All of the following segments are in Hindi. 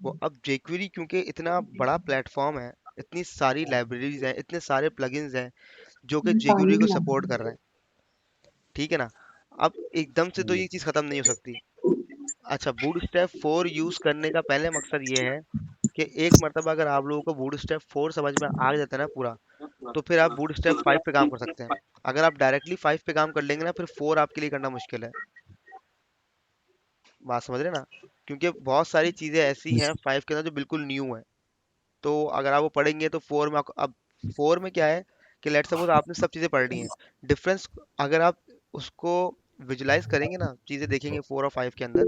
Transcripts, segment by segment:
वो अब jQuery क्योंकि इतना बड़ा प्लेटफॉर्म है, इतनी सारी लाइब्रेरीज हैं, इतने सारे प्लगइन्स हैं जो कि पानी jQuery को भी आ सपोर्ट कर रहे हैं। ठीक है ना। अब एकदम से तो ये चीज़ खत्म नहीं हो सकती। अच्छा, बूटस्ट्रैप 4 यूज करने का पहले मकसद ये है कि एक मर्तबा अगर आप लोगों को बूटस्ट्रैप 4 समझ में आ जाता है ना पूरा, तो फिर आप बूटस्ट्रैप 5 पे काम कर सकते हैं। अगर आप डायरेक्टली 5 पे काम कर लेंगे ना, फिर 4 आपके लिए करना मुश्किल है। बात समझ रहे हैं ना। क्योंकि बहुत सारी चीज़ें ऐसी हैं 5 के अंदर जो बिल्कुल न्यू है। तो अगर आप वो पढ़ेंगे तो 4 में आपको, अब 4 में क्या है कि लेट सपोज आपने सब चीज़ें पढ़ ली हैं। डिफरेंस अगर आप उसको विजुलाइज करेंगे ना, चीज़ें देखेंगे 4 और 5 के अंदर,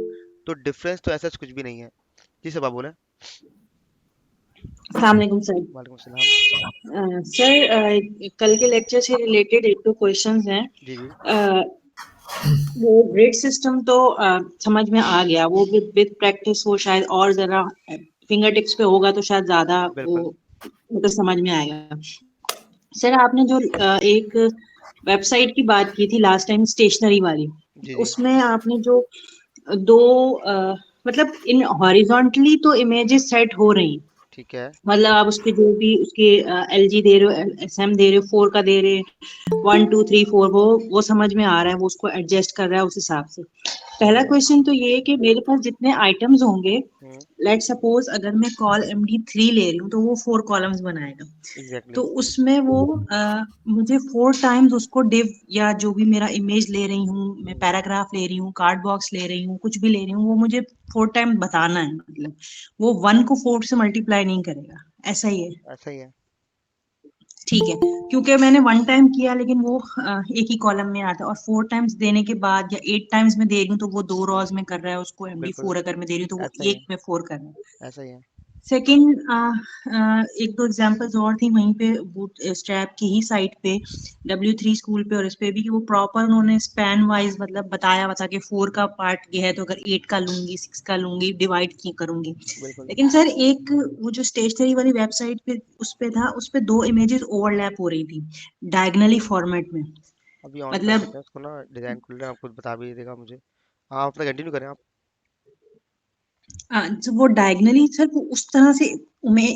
तो डिफरेंस तो ऐसा कुछ भी नहीं है। जी सब आप बोले। अस्सलाम वालेकुम सर। वालेकुम सलाम। सर, कल के लेक्चर से रिलेटेड एक दो क्वेश्चंस हैं। जी जी। अ, वो ग्रेड सिस्टम तो समझ में आ गया, वो विद प्रैक्टिस वो शायद और जरा फिंगर टिप्स पे होगा तो शायद ज्यादा वो बिल्कुल। मतलब समझ में आएगा। सर आपने जो एक वेबसाइट की बात की थी लास्ट टाइम, स्टेशनरी वाली, जी जी। उसमें आपने जो दो मतलब इन हॉरिजॉन्टली तो इमेजेस सेट हो रही, ठीक है। मतलब आप उसके जो भी उसके एलजी दे रहे हो, एसएम दे रहे हो, 4 का दे रहे हो, 1 2 3 4, वो समझ में आ रहा है, वो उसको एडजस्ट कर रहा है उस हिसाब से। सही पहला है। क्वेश्चन तो ये है कि मेरे पास जितने आइटम्स होंगे, हम्म। लेट सपोज अगर मैं कॉल MD3 ले रही हूँ तो वो 4 कॉलम्स बनाएगा। एग्जैक्टली। तो उसमें वो मुझे 4 टाइम्स उसको डिव या जो भी मेरा इमेज ले रही हूँ, मैं पैराग्राफ ले रही हूँ, कार्ड बॉक्स ले रही हूँ, कुछ भी ले रही हूँ, वो मुझे 4 टाइम बताना है। मतलब वो 1 को 4 से मल्टीप्लाई नहीं करेगा, ऐसा ही है। ऐसा ही है। ठीक है, क्योंकि मैंने 1 टाइम किया लेकिन वो एक ही कॉलम में आता है, और 4 टाइम्स देने के बाद या 8 टाइम्स में दे रही हूँ तो वो 2 रॉज में कर रहा है उसको, बिल्कुल। MD4 अगर मैं दे रही हूँ तो वो ऐसा ही है। एक में 4 कर रहा है। ऐसा ही है। सेकंड, एक दो एग्जांपल्स और थी वहीं पे बूट स्ट्रैप की ही साइट पे, W3 स्कूल पे और इस पे भी, कि वो प्रॉपर उन्होंने स्पैन वाइज मतलब बताया हुआ था कि 4 का पार्ट ये है तो अगर 8 का लूंगी, 6 का लूंगी, डिवाइड की करूंगी। बिल्कुल। लेकिन सर एक वो जो स्टेशनरी वाली वेबसाइट पे उस पे था, उस पे दो इमेजेस ओवरलैप हो रही थी डायगनली फॉर्मेट में। अभी ऑन कर मतलब लेते हैं उसको ना, डिजाइन खुल रहा है, आपको बता भी देगा मुझे। हाँ, अपना कंटिन्यू करें आप। जो वो डायगनली सर वो उस तरह से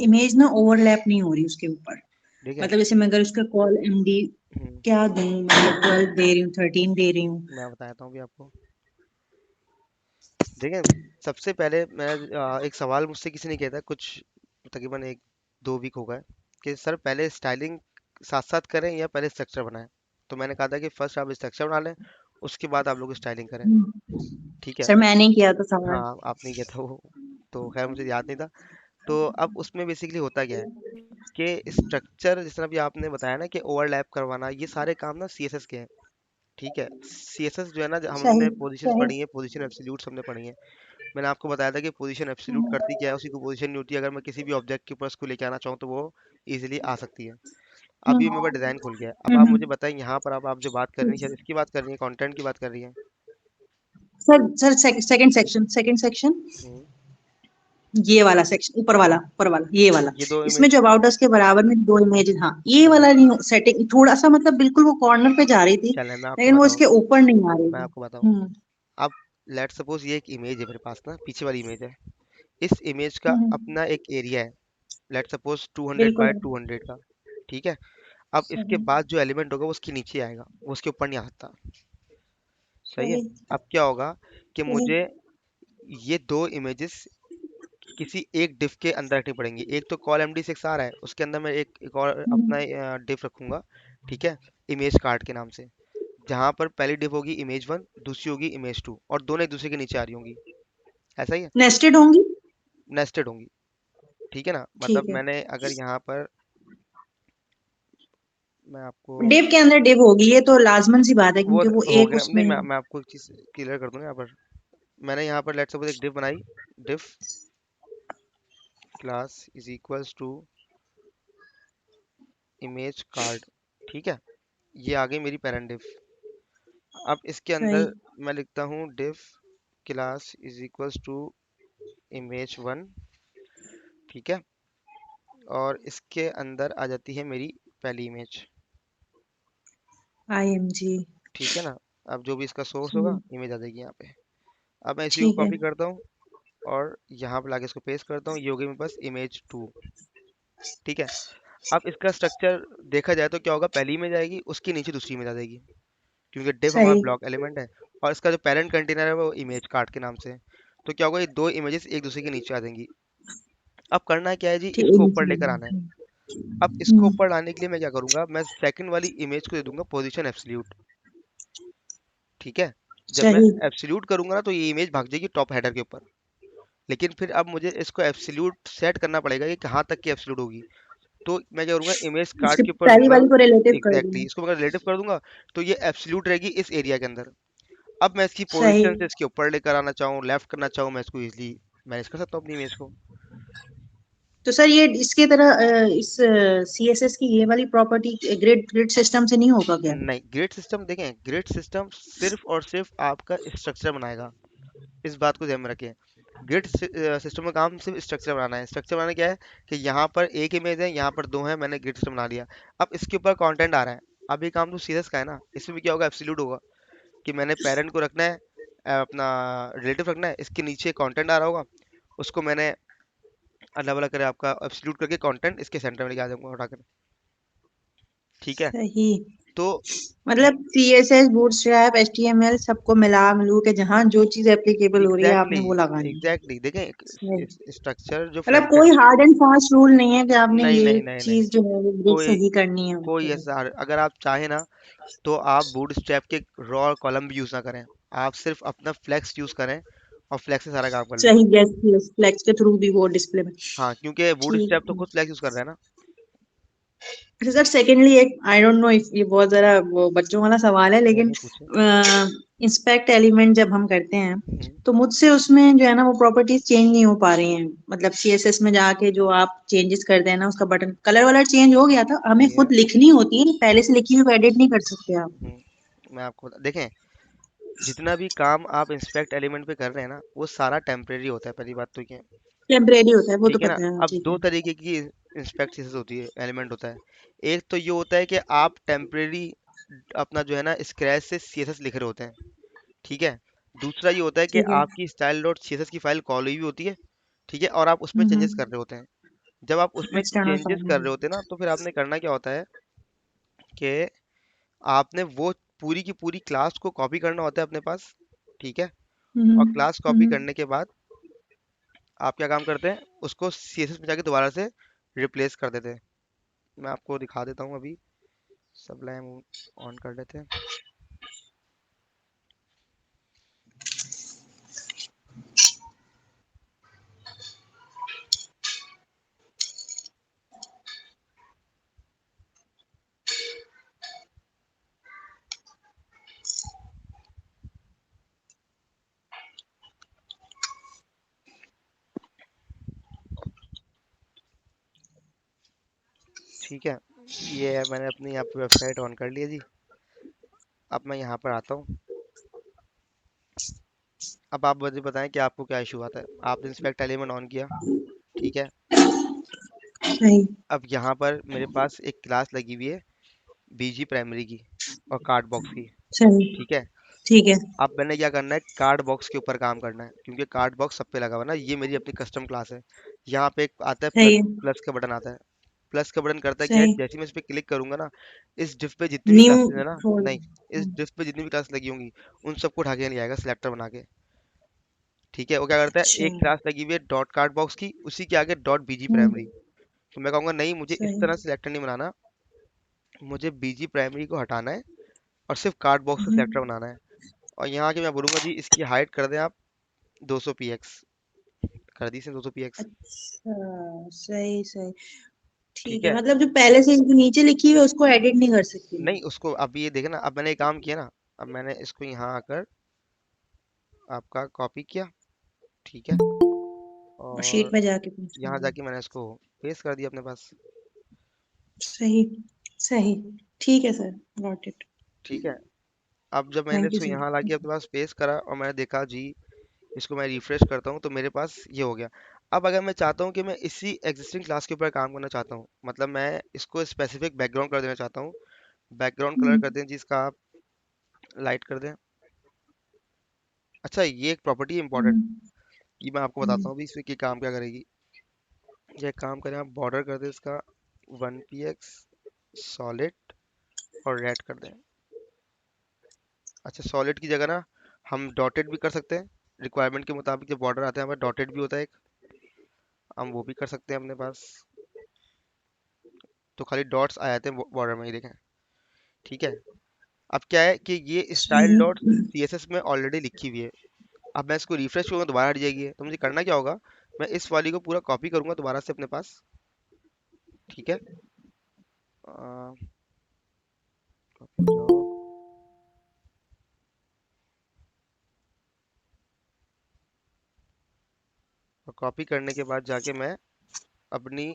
इमेज ना ओवरलैप नहीं हो रही उसके ऊपर। ठीक है। मतलब जैसे मैं अगर उसका कॉल MD हम्म। क्या दूं, मतलब 12 दे रही हूँ, 13 दे रही हूँ। मैं बताता हूँ भी आपको। देखिए, सबसे पहले मैं एक सवाल मुझसे किसी ने किया था कुछ, तकरीबन 1 2 वीक हो गए, कि सर पहले स्टाइलिंग साथ साथ करें या पहले स्ट्रक्चर बनाएं। तो मैंने कहा था कि फर्स्ट आप स्ट्रक्चर बना लें, उसके बाद आप लोग स्टाइलिंग करें। ठीक है। सर मैंने किया था सवाल। हाँ, आपने किया था वो, तो खैर मुझे याद नहीं था। तो अब उसमें बेसिकली होता क्या है कि स्ट्रक्चर, जिस तरह भी आपने बताया ना कि ओवरलैप करवाना, ये सारे काम ना सीएसएस के हैं। ठीक है। सीएसएस जो है ना, सही हमने पोजीशंस सही। पढ़ी है, पोजीशन एब्सोल्यूट्स हमने पढ़ी है। मैंने आपको बताया था कि पोजीशन एब्सोल्यूट करती क्या है, उसी को पोजीशन नहीं होती। अगर मैं किसी भी ऑब्जेक्ट के ऊपर उसको लेके आना चाहूँ तो वो इजीली आ सकती है। अब ये मेरे पास डिजाइन खुल गया है। अब आप हम्म। मुझे बताएं, यहाँ पर अब आप जो बात कर रही हैं, शायद इसकी बात कर रही हैं, कंटेंट की बात कर रही हैं। सर सेकंड सेक्शन, हम्म। ये वाला सेक्शन, ऊपर वाला ये वाला, ये दो इसमें इमेज। जो अबाउट अस के बराबर में दो इमेज, हाँ ये चले वाला नहीं सेटिंग थोड़ा सा मतलब बिल्कुल वो कॉर्नर पे जा रही थी, चले मैं आपको लेकिन वो बताऊँ। इसके ऊपर नहीं आ रही मैं थी। आपको बताऊँ। हम्म। अब लेट सपोज ये एक इमेज है मेरे पास ना, पीछे वाली इमेज है। इस इमेज का हम्म। अपना एक एरिया है, लेट सपोज 200 बिल्कुल। बाय 200 का। ठीक है। अब इसके सही बाद जो एलिमेंट होगा वो उसके नीचे आएगा, वो उसके ऊपर नहीं आ सकता। सही है। सही अब क्या होगा कि सही। मुझे ये दो इमेजेस किसी एक डिफ के अंदर रखनी पड़ेंगी। एक तो कॉल MD6 आ रहा है, उसके अंदर मैं एक और हम्म। अपना डिफ रखूंगा। ठीक है। इमेज कार्ड के नाम से, जहां पर पहली डिफ होगी इमेज 1, दूसरी होगी इमेज 2, और दोनों एक दूसरे के नीचे आ रही होंगी। ऐसा ही है। नेस्टेड होंगी। नेस्टेड होंगी। ठीक है ना। मतलब ठीक है। मैंने अगर यहाँ पर, मैं आपको, डिव के अंदर डिव होगी, ये तो लाजमन सी बात है वो क्योंकि वो हो एक गया नहीं, उसमें है। मैं आपको एक चीज क्लियर कर दूंगा यहाँ पर। मैंने यहाँ पर लेट्स सपोज एक डिफ बनाई, div class is equals to image card. ठीक है। ये आ गई मेरी पेरेंट डिफ। अब इसके सही अंदर मैं लिखता हूँ div class is equals to image 1। ठीक है। और इसके अंदर आ जाती है मेरी पहली इमेज। IMG। ठीक है ना। अब जो भी इसका सोर्स होगा, इमेज आ जाएगी यहाँ पे। अब मैं इसी को ठीक है। कॉपी करता हूँ और यहाँ पे लाके इसको पेस्ट करता हूँ, ये हो गई मेरे पास इमेज 2। ठीक है। अब इसका स्ट्रक्चर देखा जाए तो क्या होगा, पहली इमेज आएगी, उसके नीचे दूसरी इमेज आ जाएगी, क्योंकि div हमारा सही। ब्लॉक एलिमेंट है। और इसका जो पेरेंट कंटेनर है वो इमेज कार्ड के नाम से है। तो क्या होगा, ये दो इमेजेस एक दूसरे के नीचे आ जाएंगी। अब करना क्या है जी, ठीक इसको ऊपर लेकर आना है। है। अब इसको ऊपर लाने के लिए मैं क्या करूंगा, मैं सेकंड वाली इमेज को दे दूंगा पोजीशन एब्सोल्यूट। ठीक है। जब मैं सही। एब्सोल्यूट करूंगा ना, तो ये इमेज भाग जाएगी टॉप हेडर के ऊपर। लेकिन फिर अब मुझे इसको एब्सोल्यूट सेट करना पड़ेगा कि कहाँ तक की एब्सोल्यूट होगी। तो मैं क्या करूंगा, इमेज कार्ड उसकी के ऊपर पहली दूंगा। वाली को रिलेटिव कर एग्जैक्टली दूंगा। इसको मैं रिलेटिव कर दूंगा, तो ये एब्सोल्यूट रहेगी इस एरिया के अंदर। अब मैं इसकी सही। पोजीशन से इसके ऊपर लेकर आना चाहूँ, लेफ्ट करना चाहूँ, मैं इसको इजीली मैनेज कर सकता हूँ अपनी इमेज को। तो सर ये इसके तरह इस सीएसएस की ये वाली प्रॉपर्टी ग्रिड ग्रिड सिस्टम से नहीं होगा क्या? नहीं, ग्रिड सिस्टम देखें, ग्रिड सिस्टम सिर्फ और सिर्फ आपका स्ट्रक्चर बनाएगा। इस बात को ध्यान में रखें। ग्रिड सिस्टम का काम सिर्फ स्ट्रक्चर बनाना है। स्ट्रक्चर बनाना क्या है, कि यहाँ पर एक इमेज है, यहाँ पर दो है, मैंने ग्रिड सिस्टम बना लिया। अब इसके ऊपर कंटेंट आ रहा है। अब ये काम तो सीरियस का है ना, इसमें भी क्या होगा, एब्सोल्यूट होगा, कि मैंने पेरेंट को रखना है, अपना रिलेटिव रखना है, इसके नीचे कंटेंट आ रहा होगा, उसको मैंने अलग अलग करे आपका एब्सोल्यूट करके कंटेंट इसके सेंटर में लेके आ जाऊंगा उठाकर। ठीक है। सही। तो मतलब सीएसएस बूटस्ट्रैप एचटीएमएल सबको मिला मिलू के जहाँ जो चीज एप्लीकेबल हो रही है एग्जैक्टली आपने वो लगानी है। एग्जैक्टली सही। देखें, स्ट्रक्चर जो मतलब फ्रंट कोई and. Hard and fast rule नहीं है कि आपने नहीं ये नहीं नहीं नहीं, चीज जो है वो ग्रिड से कोई ही करनी है कोई उसके लिए। ऐसा अगर आप चाहें ना, तो आप बूटस्ट्रैप के रॉ कॉलम भी यूज ना करें। आप सिर्फ अपना फ्लेक्स यूज करें, और फ्लेक्स से सारा काम कर लें। सही गैस फ्लेक्स के थ्रू भी वो डिस्प्ले में। हाँ, क्योंकि ठीक बूटस्ट्रैप तो है। खुद फ्लेक्स यूज कर रहा है ना। अच्छा सर सेकेंडली एक आई डोंट नो इफ ये बहुत जरा वो बच्चों वाला सवाल है नहीं लेकिन नहीं, पूछे। इंस्पेक्ट एलिमेंट जब हम करते हैं हम्म, तो मुझसे उसमें जो है ना वो प्रॉपर्टीज चेंज नहीं हो पा रही हैं। मतलब सीएसएस में जाके जो आप चेंजेस करते हैं ना उसका बटन कलर वाला चेंज हो गया था, हमें ठीक है। खुद लिखनी होती है पहले से लिखी हुई एडिट नहीं कर सकते आप? मैं आपको देखें, जितना भी काम आप इंस्पेक्ट एलिमेंट पे कर रहे हैं ना, वो सारा टेम्परेरी होता है, पहली बात तो ये। टेम्परेरी होता है वो तो ठीक है ना। पता है, हाँ, अब ठीक दो है। तरीके की इंस्पेक्ट चीजें होती है, एलिमेंट होता है। एक तो ये होता है कि आप टेम्परेरी अपना जो है ना स्क्रैच से सीएसएस लिख रहे होते हैं। ठीक है। दूसरा ये होता है कि ठीक है। आपकी स्टाइल डॉट सीएसएस की फाइल कॉल हुई भी होती है। ठीक है, और आप उसमें चेंजेस कर हम्म। रहे होते हैं। जब आप उसमें एक्सटर्नल चेंजेस फाइल। कर रहे होते हैं ना, तो फिर आपने करना क्या होता है, कि आपने वो पूरी की पूरी क्लास को कॉपी करना होता है अपने पास। ठीक है। हम्म। और क्लास कॉपी हम्म। करने के बाद आप क्या काम करते हैं, उसको सीएसएस में जाके दोबारा से रिप्लेस कर देते हैं। मैं आपको दिखा देता हूँ अभी। सबलाइम ऑन कर लेते हैं। ठीक है। ये है, मैंने अपनी यहाँ पे वेबसाइट ऑन कर लिया जी। अब मैं यहाँ पर आता हूँ। अब आप मुझे बताएं कि आपको क्या इशू आता है। आपने इंस्पेक्ट एलिमेंट ऑन किया। ठीक है। सही। अब यहाँ पर मेरे पास एक क्लास लगी हुई है, बीजी प्राइमरी की, और कार्ड बॉक्स की। सही। ठीक है। ठीक है। अब मैंने क्या करना है, कार्ड बॉक्स के ऊपर काम करना है, क्योंकि कार्ड बॉक्स सब पे लगा हुआ है ना, ये मेरी अपनी कस्टम क्लास है। यहाँ पे एक आता है प्लस, सही है। प्लस का बटन आता है। प्लस का बटन करता है क्या है, सही। जैसे ही मैं इस पे क्लिक करूंगा ना, इस डिफ पे जितनी भी न्यू क्लासेस है ना, फोल्डर। नहीं, इस डिफ पे जितनी भी क्लास लगी होंगी, उन सबको उठा के ले आएगा सिलेक्टर बना के। ठीक है। वो क्या करता है, अच्छा। एक क्लास लगी हुई है डॉट कार्ड बॉक्स की, उसी के आगे डॉट बीजी प्राइमरी। हम्म। तो मैं कहूंगा नहीं, मुझे इस सही। तरह सिलेक्टर नहीं बनाना, मुझे बीजी प्राइमरी को हटाना है, और सिर्फ कार्ड बॉक्स का सिलेक्टर हम्म। बनाना है। और यहाँ आके मैं बोलूंगा जी, इसकी हाइट कर दें आप 200 px। कर दी इसने 200 px। अच्छा। सही सही। ठीक ठीक है है। मतलब जो पहले से जो नीचे लिखी हुई है उसको एडिट नहीं कर सकती मैं? नहीं, उसको अब ये देखे ना, अब मैंने एक काम किया ना, अब मैंने इसको यहाँ आकर आपका कॉपी किया। ठीक है। और शीट और में जाके पूछ यहाँ लूंगी। जाके मैंने इसको पेस्ट कर दिया अपने पास। सही। सही। ठीक है सर। Got it. ठीक है। अब जब मैंने थैंक यू इसको सर। यहाँ लाके अपने पास पेस्ट करा, और मैंने देखा जी, इसको मैं रिफ्रेश करता हूँ, तो मेरे पास ये हो गया। अब अगर मैं चाहता हूँ कि मैं इसी एग्जिस्टिंग क्लास के ऊपर काम करना चाहता हूँ, मतलब मैं इसको स्पेसिफिक बैकग्राउंड कर देना चाहता हूँ, बैकग्राउंड कलर कर दें जिसका आप लाइट कर दें। अच्छा, ये एक प्रॉपर्टी इंपॉर्टेंट, ये मैं आपको बताता हूँ अभी इसमें की काम क्या करेगी। ये काम करें, आप बॉर्डर कर दें इसका 1px सॉलिड और रेड कर दें। अच्छा, सॉलिड की जगह ना हम डॉटेड भी कर सकते हैं। रिक्वायरमेंट के मुताबिक जो बॉर्डर आते हैं हमें डॉटेड भी होता है एक, हम वो भी कर सकते हैं अपने पास। तो खाली डॉट्स आ जाते हैं बॉर्डर में, ये देखें। ठीक है। अब क्या है कि ये स्टाइल डॉट सीएसएस में ऑलरेडी लिखी हुई है। अब मैं इसको रिफ्रेश करूंगा दोबारा हट जाएगी है। तो मुझे करना क्या होगा, मैं इस वाली को पूरा कॉपी करूंगा दोबारा से अपने पास। ठीक है। कॉपी हो जाओ। और कॉपी करने के बाद जाके मैं अपनी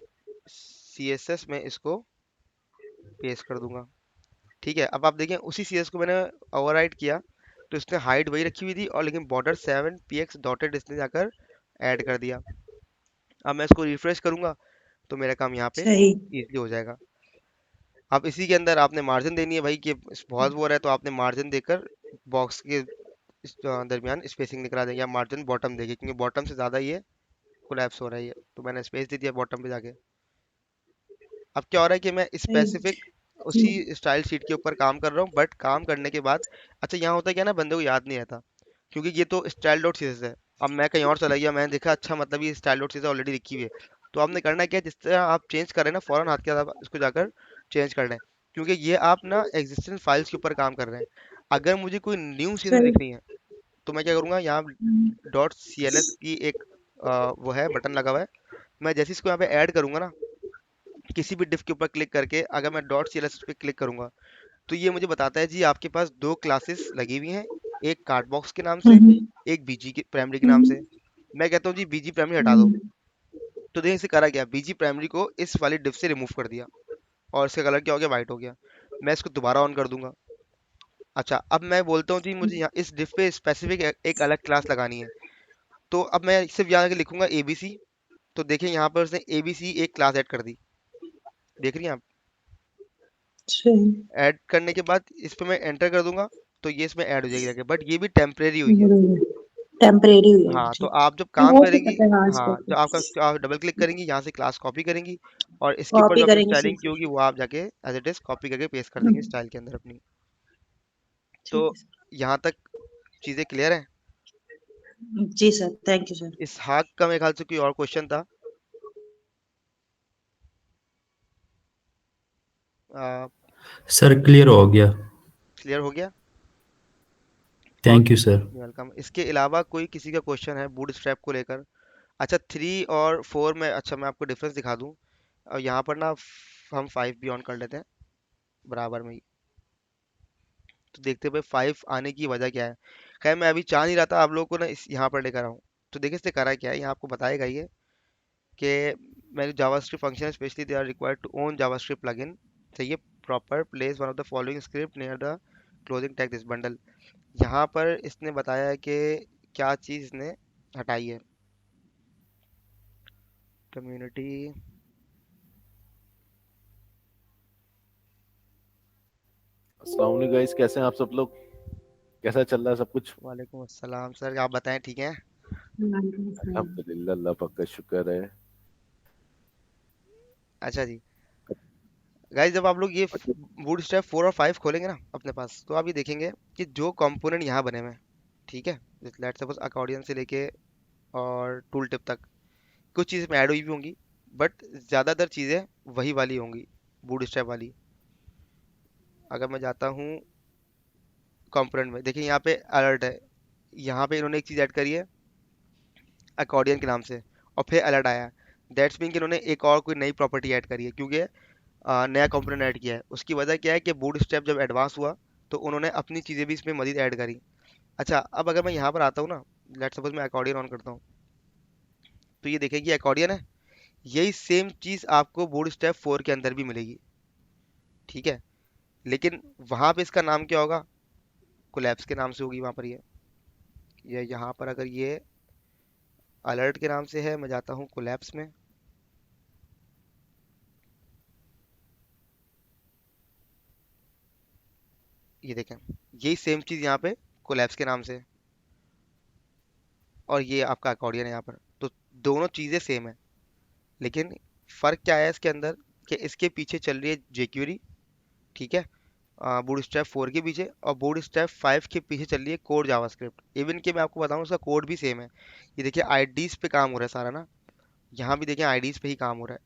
सीएसएस में इसको पेस्ट कर दूंगा। ठीक है। अब आप देखें उसी सीएस को मैंने ओवरराइट किया, तो इसने हाइट वही रखी हुई थी और लेकिन बॉर्डर 7px डॉटेड इसने जाकर ऐड कर दिया। अब मैं इसको रिफ्रेश करूंगा तो मेरा काम यहाँ पे सही। इजीली हो जाएगा। अब इसी के अंदर आपने मार्जिन देनी है भाई, कि बहुत वो रहा है तो आपने मार्जिन देकर बॉक्स के दरमियान स्पेसिंग निकला देंगे, या मार्जिन बॉटम देंगे क्योंकि बॉटम से ज़्यादा ये कोलैप्स हो रहा है ये। तो मैंने स्पेस दे दिया बॉटम पे जाके। अब क्या हो रहा है कि मैं सही। स्पेसिफिक उसी स्टाइल शीट के ऊपर काम कर रहा हूँ, बट काम करने के बाद अच्छा यहाँ होता है क्या ना, बंदे को याद नहीं रहता क्योंकि ये तो स्टाइल डॉट सीएसएस है। अब मैं कहीं और चला गया, मैंने देखा अच्छा मतलब ये स्टाइल डॉट सीएसएस ऑलरेडी लिखी हुई है। तो आपने करना क्या है, जिस तरह आप चेंज कर रहे हैं ना फौरन हाथ के साथ आप इसको जाकर चेंज कर लें, क्योंकि ये आप ना एग्जिस्टिंग फाइल्स के ऊपर काम कर रहे हैं। अगर मुझे कोई न्यू सीएसएस सही। लिखनी है तो मैं क्या करूँगा, यहाँ डॉट सीएलएस की एक वो है बटन लगा हुआ है। मैं जैसे इसको यहाँ पे ऐड करूंगा ना, किसी भी डिफ के ऊपर क्लिक करके अगर मैं डॉट सीएलएस पे क्लिक करूंगा तो ये मुझे बताता है जी आपके पास दो क्लासेस लगी हुई हैं, एक कार्ड बॉक्स के नाम से, एक बीजी के प्राइमरी के नाम से। मैं कहता हूँ जी बीजी प्राइमरी हटा दो। तो देखिए इसे करा गया, बीजी प्राइमरी को इस वाली डिफ से रिमूव कर दिया और इसका कलर क्या हो गया, वाइट हो गया। मैं इसको दोबारा ऑन कर दूंगा। अच्छा, अब मैं बोलता हूँ जी मुझे यहाँ इस डिफ पे स्पेसिफिक एक अलग क्लास लगानी है। तो अब मैं सिर्फ यहाँ के लिखूंगा एबीसी। तो देखिए यहाँ पर उसने एबीसी एक क्लास ऐड कर दी, देख रही हैं आप। सही। ऐड करने के बाद इस पे मैं एंटर कर दूंगा तो ये इसमें ऐड हो जाएगी जाके, बट ये भी टेम्परेरी हुई है। टेम्परेरी हुई है, हाँ, तो ठीक। आप जब नहीं, काम हो करेंगी, सकता है, हाँ, हाँ, इसको जब आपका आप डबल क्लिक करेंगी यहाँ से क्लास कॉपी करेंगी और इसके ऊपर जो कॉपी अपनी करेंगे स्टाइलिंग की सीधे। होगी वो आप जाके एज इट इज कॉपी करके पेस्ट कर देंगे स्टाइल के अंदर अपनी। तो ठीक है यहाँ तक चीज़ें क्लियर हैं। सर। जी सर, थैंक यू सर। इस हाक का मेरे ख्याल से कोई और क्वेश्चन था। सर क्लियर हो गया। क्लियर हो गया। Thank you okay, sir. Welcome. इसके अलावा कोई किसी का क्वेश्चन है बूट स्ट्रैप को लेकर? अच्छा, 3 और 4 में, अच्छा मैं आपको डिफरेंस दिखा दूँ। और यहाँ पर ना हम 5 भी ऑन कर लेते हैं बराबर में ही। तो देखते हैं भाई 5 आने की वजह क्या है। खैर मैं अभी चाह नहीं रहा था आप लोगों को ना इस यहाँ पर लेकर आऊँ। तो देखिए इससे करा क्या है, यहाँ आपको बताएगा ये कि मेरे JavaScript function specially they are required to own JavaScript plugin. चाहिए proper place one of the following script near the closing tag this bundle. यहाँ पर इसने बताया है कि क्या चीज़ इसने हटाई है। कम्युनिटी। अस्सलाम वालेकुम गाइस, कैसे हैं आप सब लोग? कैसा चल रहा है सब कुछ? वालेकुम अस्सलाम सर, आप बताएं ठीक हैं? वालेकुम सलाम। अल्हम्दुलिल्लाह, अल्लाह पाक का शुक्र है। अच्छा जी। गाइस जब आप लोग ये अच्छा। बूटस्ट्रैप 4 और 5 खोलेंगे ना अपने पास, तो आप ये देखेंगे कि जो कंपोनेंट यहाँ बने हुए हैं, ठीक है, लेट्स सपोज अकॉर्डियन से लेके और टूल टिप तक, कुछ चीज़ें में ऐड हुई भी होंगी, बट ज़्यादातर चीज़ें वही वाली होंगी, बूटस्ट्रैप वाली। अगर मैं जाता हूँ कंपोनेंट में, देखिए यहाँ पे अलर्ट है, यहाँ पे इन्होंने एक चीज़ ऐड करी है अकॉर्डियन के नाम से, और फिर अलर्ट आया। दैट्स मीन कि इन्होंने एक और कोई नई प्रॉपर्टी ऐड करी है, क्योंकि नया कंपोनेंट ऐड किया है। उसकी वजह क्या है कि बूटस्ट्रैप जब एडवांस हुआ तो उन्होंने अपनी चीज़ें भी इसमें मजीद ऐड करी। अच्छा, अब अगर मैं यहाँ पर आता हूँ ना, लेट्स सपोज मैं अकॉर्डियन ऑन करता हूँ, तो ये देखिए अकॉर्डियन है। यही सेम चीज़ आपको बूटस्ट्रैप 4 के अंदर भी मिलेगी, ठीक है। लेकिन वहाँ पे इसका नाम क्या होगा, कोलैप्स के नाम से होगी वहाँ पर ये यहाँ पर अगर ये अलर्ट के नाम से है, मैं जाता हूँ कोलैप्स में, ये देखें यही सेम चीज़ यहाँ पे कोलैप्स के नाम से है। और ये आपका अकॉर्डियन है यहाँ पर, तो दोनों चीज़ें सेम है, लेकिन फ़र्क क्या है इसके अंदर कि इसके पीछे चल रही है jQuery, ठीक है, बूटस्ट्रैप 4 के पीछे, और बूटस्ट्रैप 5 के पीछे चल रही है कोर जावास्क्रिप्ट। इवन कि मैं आपको बताऊं उसका कोड भी सेम है। ये देखिए आईडीज पे काम हो रहा है सारा ना, यहाँ भी देखिए आईडीज पे ही काम हो रहा है,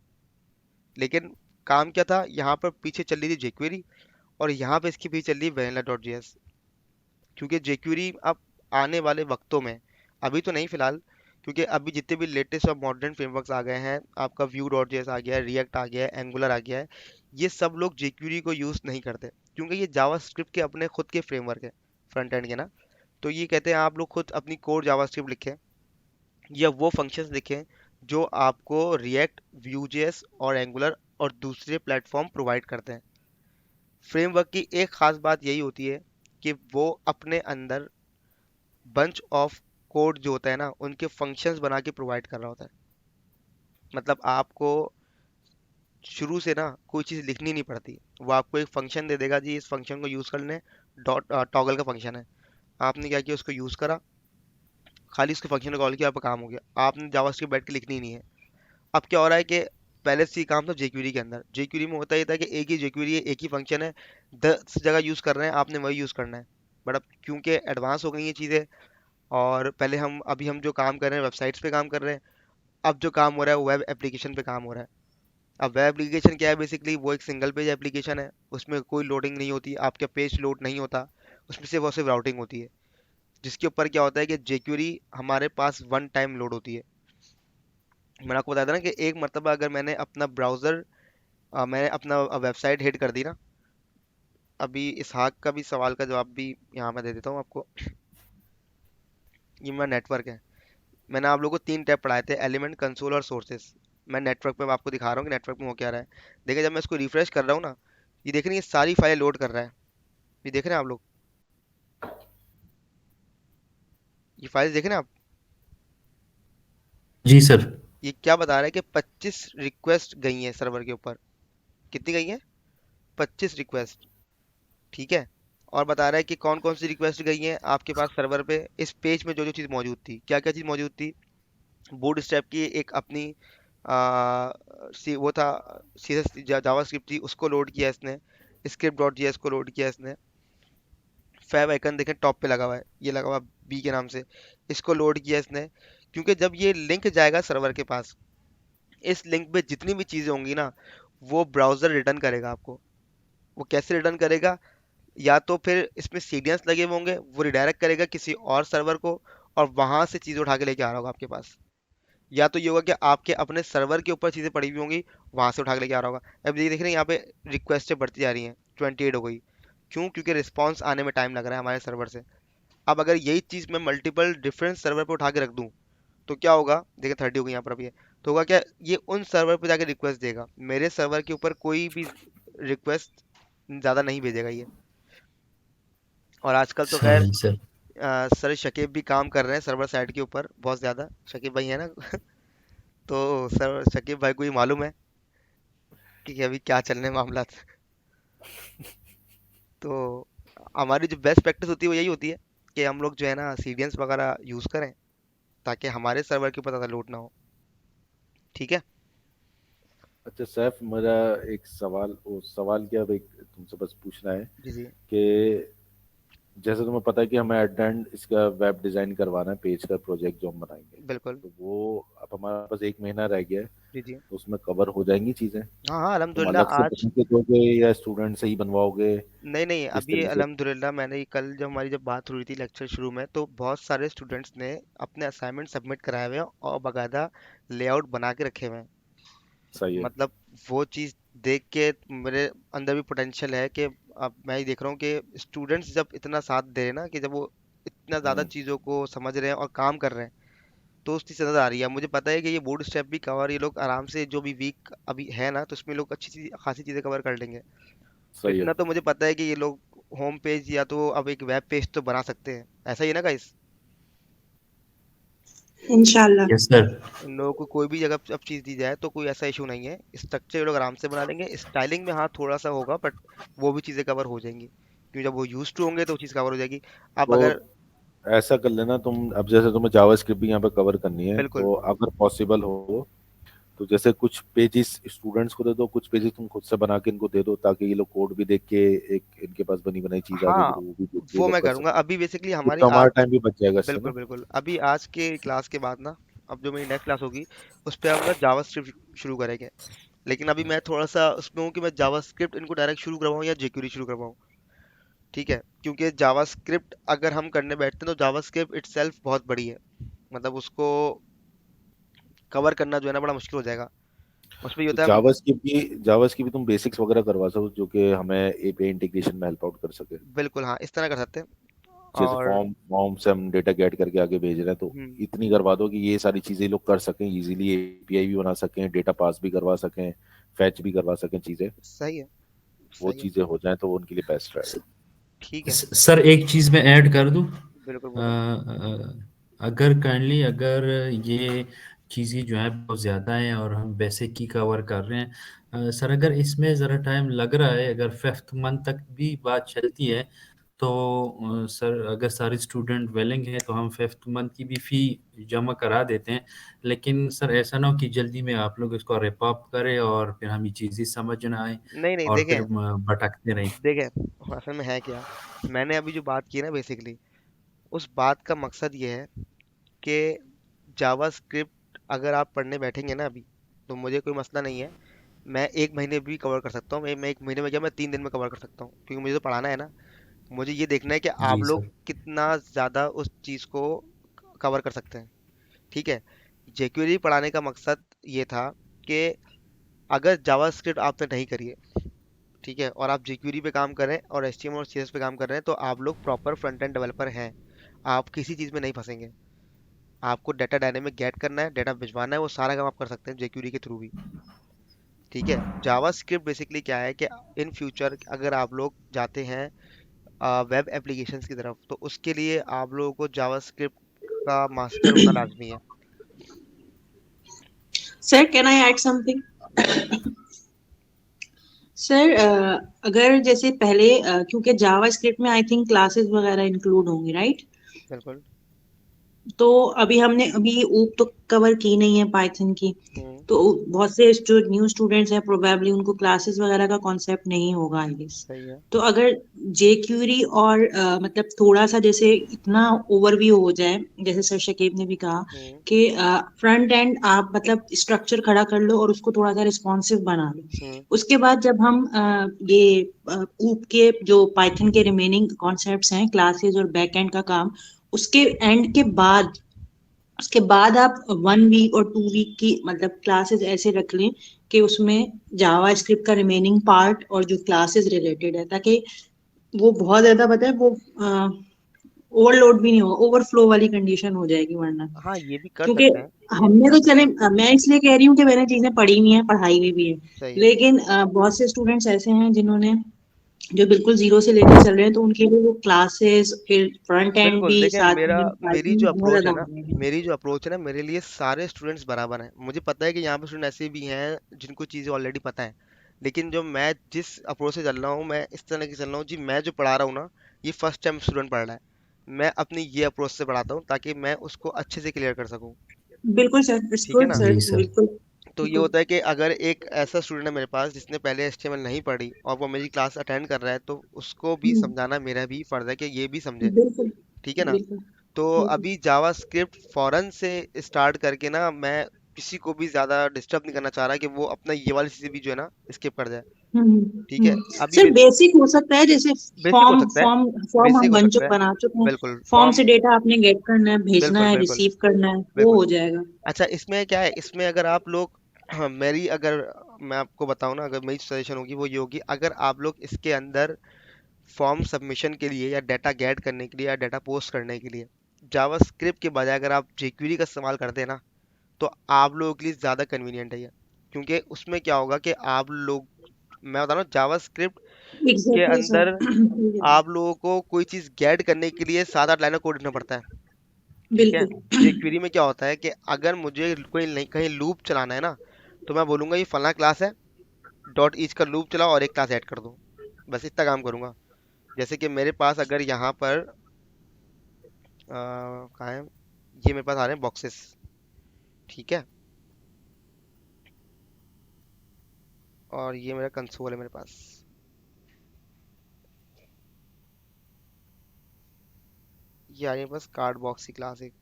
लेकिन काम क्या था, यहाँ पर पीछे चल रही थी jQuery और यहाँ पे इसके पीछे चल रही है vanilla.js। क्योंकि jQuery अब आने वाले वक्तों में, अभी तो नहीं फिलहाल, क्योंकि अभी जितने भी लेटेस्ट और मॉडर्न फ्रेमवर्क्स आ गए हैं, आपका Vue.js आ गया है, रिएक्ट आ गया है, एंगुलर आ गया है, ये सब लोग jQuery को यूज़ नहीं करते, क्योंकि ये जावास्क्रिप्ट के अपने खुद के फ्रेमवर्क है, फ्रंट एंड के ना। तो ये कहते हैं आप लोग खुद अपनी कोर जावास्क्रिप्ट लिखें या वो फंक्शंस लिखें जो आपको रिएक्ट, Vue.js और एंगुलर और दूसरे प्लेटफॉर्म प्रोवाइड करते हैं। फ्रेमवर्क की एक खास बात यही होती है कि वो अपने अंदर बंच ऑफ कोड जो होता है ना, उनके फंक्शंस बना के प्रोवाइड कर रहा होता है। मतलब आपको शुरू से ना कोई चीज़ लिखनी नहीं पड़ती, वो आपको एक फंक्शन दे देगा, जी इस फंक्शन को यूज़ करने, डॉट टॉगल का फंक्शन है, आपने क्या किया, उसको यूज़ करा, खाली उसके फंक्शन को कॉल किया, आपका काम हो गया, आपने जावास्क्रिप्ट बैठ के लिखनी ही नहीं है। अब क्या हो रहा है कि पहले से ही काम था jQuery के अंदर, jQuery में होता ही था कि एक ही jQuery है, एक ही फंक्शन है, 10 जगह यूज़ कर रहे हैं, आपने वही यूज़ करना है। बट अब क्योंकि एडवांस हो गई ये चीज़ें, और पहले हम अभी हम जो काम कर रहे हैं वेबसाइट्स पे काम कर रहे हैं, अब जो काम हो रहा है वो वेब एप्लीकेशन पे काम हो रहा है। अब वेब एप्लीकेशन क्या है, बेसिकली वो एक सिंगल पेज एप्लीकेशन है, उसमें कोई लोडिंग नहीं होती, आपका पेज लोड नहीं होता, उसमें सिर्फ और सिर्फ राउटिंग होती है, जिसके ऊपर क्या होता है कि jQuery हमारे पास वन टाइम लोड होती है। मैंने आपको बताया था ना कि एक मरतबा अगर मैंने अपना ब्राउज़र, मैंने अपना वेबसाइट हिट कर दी ना, अभी इसहाक का भी सवाल का जवाब भी यहाँ मैं दे देता हूँ आपको। ये मेरा नेटवर्क है, मैंने आप लोगों को 3 टैब पढ़ाए थे, एलिमेंट, कंसोल और सोर्सेस। मैं नेटवर्क पे आपको दिखा रहा हूँ कि नेटवर्क में हो क्या रहा है। देखिए जब मैं इसको रिफ्रेश कर रहा हूँ ना, ये देख रहे हैं, ये सारी फाइल लोड कर रहा है, ये देख रहे हैं आप लोग, ये फाइल्स देख रहे हैं आप, जी सर। ये क्या बता रहा है कि 25 रिक्वेस्ट गई हैं सर्वर के ऊपर। कितनी गई हैं? 25 रिक्वेस्ट, ठीक है। और बता रहा है कि कौन कौन सी रिक्वेस्ट गई हैं आपके पास सर्वर पे, इस पेज में जो जो चीज़ मौजूद थी, क्या क्या चीज़ मौजूद थी। बूटस्ट्रैप की एक अपनी वो था, CSS जावास्क्रिप्ट थी, उसको लोड किया इसने, script.js को लोड किया इसने, फैब आइकन देखें टॉप पे लगा हुआ है, ये लगा हुआ बी के नाम से, इसको लोड किया इसने। क्योंकि जब ये लिंक जाएगा सर्वर के पास, इस लिंक पे जितनी भी चीज़ें होंगी ना, वो ब्राउज़र रिटर्न करेगा आपको। वो कैसे रिटर्न करेगा, या तो फिर इसमें सीडियंस लगे हुए होंगे, वो रिडायरेक्ट करेगा किसी और सर्वर को, और वहां से चीज़ उठा के लेके आ रहा होगा आपके पास, या तो ये होगा कि आपके अपने सर्वर के ऊपर चीज़ें पड़ी हुई होंगी, वहां से उठा के लेके आ रहा होगा। अब ये देख रहे हैं यहाँ पे रिक्वेस्टें बढ़ती जा रही हैं, 28 हो गई, क्यों, क्योंकि रिस्पांस आने में टाइम लग रहा है हमारे सर्वर से। अब अगर यही चीज़ मैं मल्टीपल डिफरेंट सर्वर पे उठा के रख दूँ, तो क्या होगा, देखिए 30 हो गई यहाँ पर, अभी है, तो होगा क्या, ये उन सर्वर पे जाके रिक्वेस्ट देगा, मेरे सर्वर के ऊपर कोई भी रिक्वेस्ट ज़्यादा नहीं भेजेगा ये। और आजकल तो खैर सही सर। सर शकीब भी काम कर रहे हैं सर्वर साइड के ऊपर बहुत ज़्यादा, शकीब भाई है ना। तो सर शकीब भाई को ही मालूम है कि अभी क्या चलने मामला। तो हमारी जो बेस्ट प्रैक्टिस होती है वो यही होती है कि हम लोग जो है ना सीडियंस वगैरह यूज़ करें, ताकि हमारे सर्वर के ऊपर ज़्यादा लोड ना हो, ठीक है। अच्छा सैफ, मेरा एक सवाल, वो सवाल क्या, अब एक तुमसे बस पूछना है जी जी कि जैसे तुम्हें पता है कि हमें एट द एंड इसका वेब डिजाइन करवाना है, पेज का प्रोजेक्ट जो हम बनाएंगे, बिल्कुल। तो वो अब हमारे पास 1 महीना रह गया है, जी जी। तो उसमें कवर हो जाएंगी चीजें? हाँ हाँ तुम अल्हम्दुलिल्लाह अलग से आज, बना के दोगे या स्टूडेंट से ही बनवाओगे, नहीं नहीं, किस अभी तरीके से? अल्हम्दुलिल्लाह मैंने कल जब हमारी जब बात हुई थी लेक्चर शुरू में, तो बहुत सारे स्टूडेंट्स ने अपने असाइनमेंट सबमिट कराए हुए हैं और बाकायदा लेआउट बना के रखे हुए हैं। सही है। मतलब वो चीज़ देख के मेरे अंदर भी पोटेंशियल है कि अब मैं ही देख रहा हूँ कि स्टूडेंट्स जब इतना साथ दे रहे हैं ना, कि जब वो इतना ज़्यादा हम्म। चीज़ों को समझ रहे हैं और काम कर रहे हैं, तो उसकी नज़र आ रही है। मुझे पता है कि ये बूट स्टेप भी कवर, ये लोग आराम से जो भी वीक अभी है ना, तो उसमें लोग अच्छी चीज खासी चीज़ें कवर कर लेंगे। तो सही है। इतना तो मुझे पता है कि ये लोग होम पेज या तो अब एक वेब पेज तो बना सकते हैं, ऐसा ही है ना गाइस। इंशाल्लाह। Yes sir. इन लोगों को कोई भी जगह अब चीज़ दी जाए तो कोई ऐसा इशू नहीं है, स्ट्रक्चर ये लोग आराम से बना लेंगे। स्टाइलिंग में हाँ थोड़ा सा होगा, बट वो भी चीज़ें कवर हो जाएंगी, क्योंकि जब वो यूज टू होंगे तो वो चीज़ कवर हो जाएगी। अब तो अगर ऐसा कर लेना तुम, अब जैसे तुम्हें जावास्क्रिप्ट भी यहाँ पे कवर करनी है, बिल्कुल। तो अगर पॉसिबल हो तो जैसे कुछ पेजेस स्टूडेंट्स को दे दो, कुछ पेजेस तुम खुद से बना के इनको दे दो, ताकि ये लोग कोड भी देख के, एक इनके पास बनी बनाई चीज आ जाएगी हाँ, तो वो भी देख के ये वो लोग मैं कर करूँगा सकें। अभी बेसिकली एक हमारी तो आज। हमारा टाइम भी बच जाएगा इससे बिल्कुल ना। बिल्कुल, अभी आज के क्लास के बाद ना, अब जो मेरी नेक्स्ट क्लास होगी उस पे हम ना जावास्क्रिप्ट शुरू करेंगे। लेकिन अभी मैं थोड़ा सा उसमें हूँ कि मैं जावास्क्रिप्ट इनको डायरेक्ट शुरू करवाऊँ या jQuery शुरू करवाऊँ। ठीक है, क्योंकि जावास्क्रिप्ट अगर हम करने बैठते हैं तो जावास्क्रिप्ट इटसेल्फ बहुत बड़ी है, मतलब उसको कवर करना जो है ना बड़ा मुश्किल हो जाएगा। उसमें ये तो होता है जावास्क्रिप्ट भी तुम बेसिक्स वगैरह करवा सको, जो कि हमें एपीआई इंटीग्रेशन में हेल्प आउट कर सके। बिल्कुल हाँ, इस तरह कर सकते हैं। जैसे और फॉर्म फॉर्म से हम डेटा गेट करके आगे भेज रहे हैं, तो हम्म, इतनी करवा दो कि ये सारी चीजें लोग कर सकें इजीली, एपीआई भी बना सकें, डेटा पास भी करवा सकें, फैच भी करवा सकें चीजें। सही है, वो सही है। चीजें हो जाएं तो वो उनके लिए बेस्ट रहेगा। ठीक है, सर एक चीज मैं ऐड कर दूं। बिल्कुल बोलो। अगर काइंडली, अगर ये चीज़ें जो है बहुत ज़्यादा हैं और हम बेसिक की कवर कर रहे हैं, सर अगर इसमें ज़रा टाइम लग रहा है, अगर 5th मंथ तक भी बात चलती है, तो सर अगर सारे स्टूडेंट विलिंग हैं तो हम 5th मंथ की भी फ़ी जमा करा देते हैं। लेकिन सर ऐसा ना हो कि जल्दी में आप लोग इसको रिप अप करें और फिर हमें चीज़ें समझ ना आए नहीं नहीं, और फिर देखें भटकते रहें। देखें असल में है क्या, मैंने अभी जो बात की ना बेसिकली, उस बात का मकसद ये है कि जावास्क्रिप्ट अगर आप पढ़ने बैठेंगे ना अभी, तो मुझे कोई मसला नहीं है। मैं एक महीने भी कवर कर सकता हूँ, मैं एक महीने में क्या, मैं 3 दिन में कवर कर सकता हूँ, क्योंकि मुझे तो पढ़ाना है ना। मुझे ये देखना है कि आप जी लोग सर। कितना ज़्यादा उस चीज़ को कवर कर सकते हैं। ठीक है, jQuery पढ़ाने का मकसद ये था कि अगर जावास्क्रिप्ट आपने नहीं करी है, ठीक है, और आप jQuery पे काम कर रहे हैं और HTML और CSS पे काम कर रहे हैं, तो आप लोग प्रॉपर फ्रंट एंड डेवलपर हैं। आप किसी चीज़ में नहीं फंसेंगे। आपको डाटा डायनेमिक गेट करना है, डाटा भिजवाना है, वो सारा काम आप कर सकते हैं jQuery के थ्रू भी। ठीक है, जावास्क्रिप्ट बेसिकली क्या है कि इन फ्यूचर अगर आप लोग जाते हैं वेब एप्लीकेशंस की तरफ, तो उसके लिए आप लोगों को जावास्क्रिप्ट का मास्टर होना लाजमी है। Sir can I add something? Sir अगर जैसे पहले क्योंकि जावा स्क्रिप्ट में आई थिंक क्लासेस वगैरह इंक्लूड होंगी, राइट? बिल्कुल। तो अभी हमने अभी ऊप तो कवर की नहीं है पाइथन की। हम्म। तो बहुत से जो न्यू स्टूडेंट्स हैं प्रोबेबली उनको क्लासेस वगैरह का कॉन्सेप्ट नहीं होगा आई गेस। सही है। तो अगर जेक्यूरी और मतलब थोड़ा सा जैसे इतना ओवरव्यू हो जाए, जैसे सर शकीब ने भी कहा हम्म। कि फ्रंट एंड आप मतलब स्ट्रक्चर खड़ा कर लो और उसको थोड़ा सा रिस्पॉन्सिव बना लो। हम्म। उसके बाद जब हम ये ऊप के जो पाइथन के रिमेनिंग कॉन्सेप्ट्स हैं, क्लासेस और बैक एंड का काम, उसके एंड के बाद, उसके बाद आप 1 वीक और 2 वीक की मतलब क्लासेस ऐसे रख लें कि उसमें जावा स्क्रिप्ट का रिमेनिंग पार्ट और जो क्लासेस रिलेटेड है, ताकि वो बहुत ज्यादा पता है वो ओवरलोड भी नहीं होगा, ओवरफ्लो वाली कंडीशन हो जाएगी वरना। हाँ, ये भी कर क्योंकि सकते हैं, ये भी हमने कर तो सकते चले, हैं। मैं इसलिए कह रही हूँ कि मैंने चीजें पढ़ी हुई हैं, पढ़ाई हुई भी है। सही है। लेकिन बहुत से स्टूडेंट्स ऐसे हैं जिन्होंने जो बिल्कुल जीरो से लेके चल रहे हैं, तो उनके लिए वो क्लासेस फिर फ्रंट एंड बिल्कुल, भी देखें साथ मेरा में मेरी पाइथन जो बहुत अप्रोच ज्यादा है हो ना, जाएगी। मेरी जो अप्रोच है ना, मेरे लिए सारे स्टूडेंट्स बराबर हैं। मुझे पता है कि यहाँ पे स्टूडेंट ऐसे भी हैं जिनको चीज़ें ऑलरेडी पता है। लेकिन जो मैं जिस अप्रोच से चल रहा हूँ, मैं इस तरह की चल रहा हूँ जी, मैं जो पढ़ा रहा हूँ ना, ये फर्स्ट टाइम स्टूडेंट पढ़ रहा है, मैं अपनी ये अप्रोच से पढ़ाता हूँ ताकि मैं उसको अच्छे से क्लियर कर सकूँ। बिल्कुल सर, इट्स ठीक है गुड ना। सर, जी सर। बिल्कुल तो ये बिल्कुल। होता है कि अगर एक ऐसा स्टूडेंट है मेरे पास जिसने पहले HTML नहीं पढ़ी और वो मेरी क्लास अटेंड कर रहा है, तो उसको भी हम्म, समझाना मेरा भी फर्ज है कि ये भी समझे। बिल्कुल ठीक है ना। बिल्कुल तो बिल्कुल। अभी जावास्क्रिप्ट फॉरन से स्टार्ट करके ना, मैं किसी को भी ज्यादा डिस्टर्ब नहीं करना चाह रहा कि वो अपना ये वाली चीजें भी जो है ना स्किप कर जाए। ठीक है, अभी सर बेसिक हो सकता है, जैसे बेसिक हो फॉर्म सकता है। फॉर्म फॉर्म हम बेसिक हो सकता है। बना चुके हैं। बिल्कुल फॉर्म फॉर्म। से डेटा आपने गेट करना है, भेजना बिल्कुल है, बिल्कुल रिसीव करना है, वो बिल्कुल। हो जाएगा। अच्छा, इसमें क्या है, इसमें अगर आप लोग हाँ, मेरी अगर मैं आपको बताऊं ना, अगर मेरी सजेशन होगी वो ये होगी, अगर आप लोग इसके अंदर फॉर्म सबमिशन के लिए या डाटा गेट करने के लिए या डाटा पोस्ट करने के लिए जावास्क्रिप्ट के बजाय अगर आप jQuery का इस्तेमाल करते हैं ना, तो आप लोगों के लिए ज़्यादा कन्वीनियंट है ये। क्योंकि उसमें क्या होगा कि आप लोग, मैं बता रहा हूँ जावास्क्रिप्ट के एग्जैक्टली अंदर सर। आप लोगों को कोई चीज़ गेट करने के लिए 7-8 लाइन कोड लिखना पड़ता है। ठीक है, बिल्कुल jQuery में क्या होता है कि अगर मुझे कोई कहीं लूप चलाना है ना, तो मैं बोलूंगा ये फलाना क्लास है, डॉट ईच का लूप चलाओ और एक क्लास ऐड कर दो, बस इतना काम करूंगा। जैसे कि मेरे पास अगर यहाँ पर कहाँ है, ये मेरे पास आ रहे हैं बॉक्सेस। ठीक है, और ये मेरा कंसोल है मेरे पास। ये आ रही है बस कार्ड बॉक्स की क्लास एक।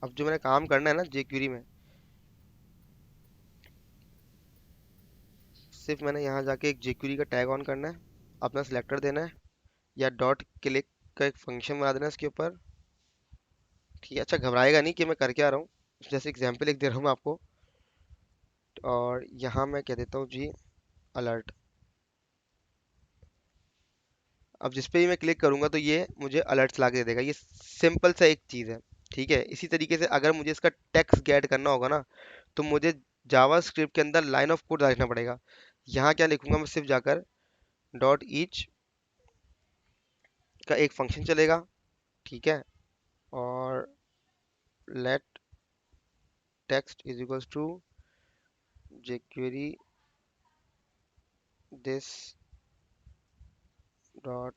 अब जो मैंने काम करना है ना jQuery में, सिर्फ मैंने यहाँ जाके एक jQuery का टैग ऑन करना है, अपना सिलेक्टर देना है, या डॉट क्लिक का एक फंक्शन बना देना है इसके ऊपर। ठीक है, अच्छा घबराएगा नहीं कि मैं कर क्या रहा हूँ, जैसे एग्जाम्पल एक दे रहा हूँ मैं आपको। और यहाँ मैं कह देता हूँ जी अलर्ट। अब जिस पे भी मैं क्लिक करूंगा तो ये मुझे अलर्ट्स ला के दे देगा। ये सिंपल सा एक चीज़ है। ठीक है, इसी तरीके से अगर मुझे इसका टेक्स्ट गेट करना होगा ना, तो मुझे जावा स्क्रिप्ट के अंदर लाइन ऑफ कोड लिखना पड़ेगा। यहाँ क्या लिखूंगा मैं, सिर्फ जाकर डॉट ईच का एक फंक्शन चलेगा। ठीक है, और let text is equals to jQuery this dot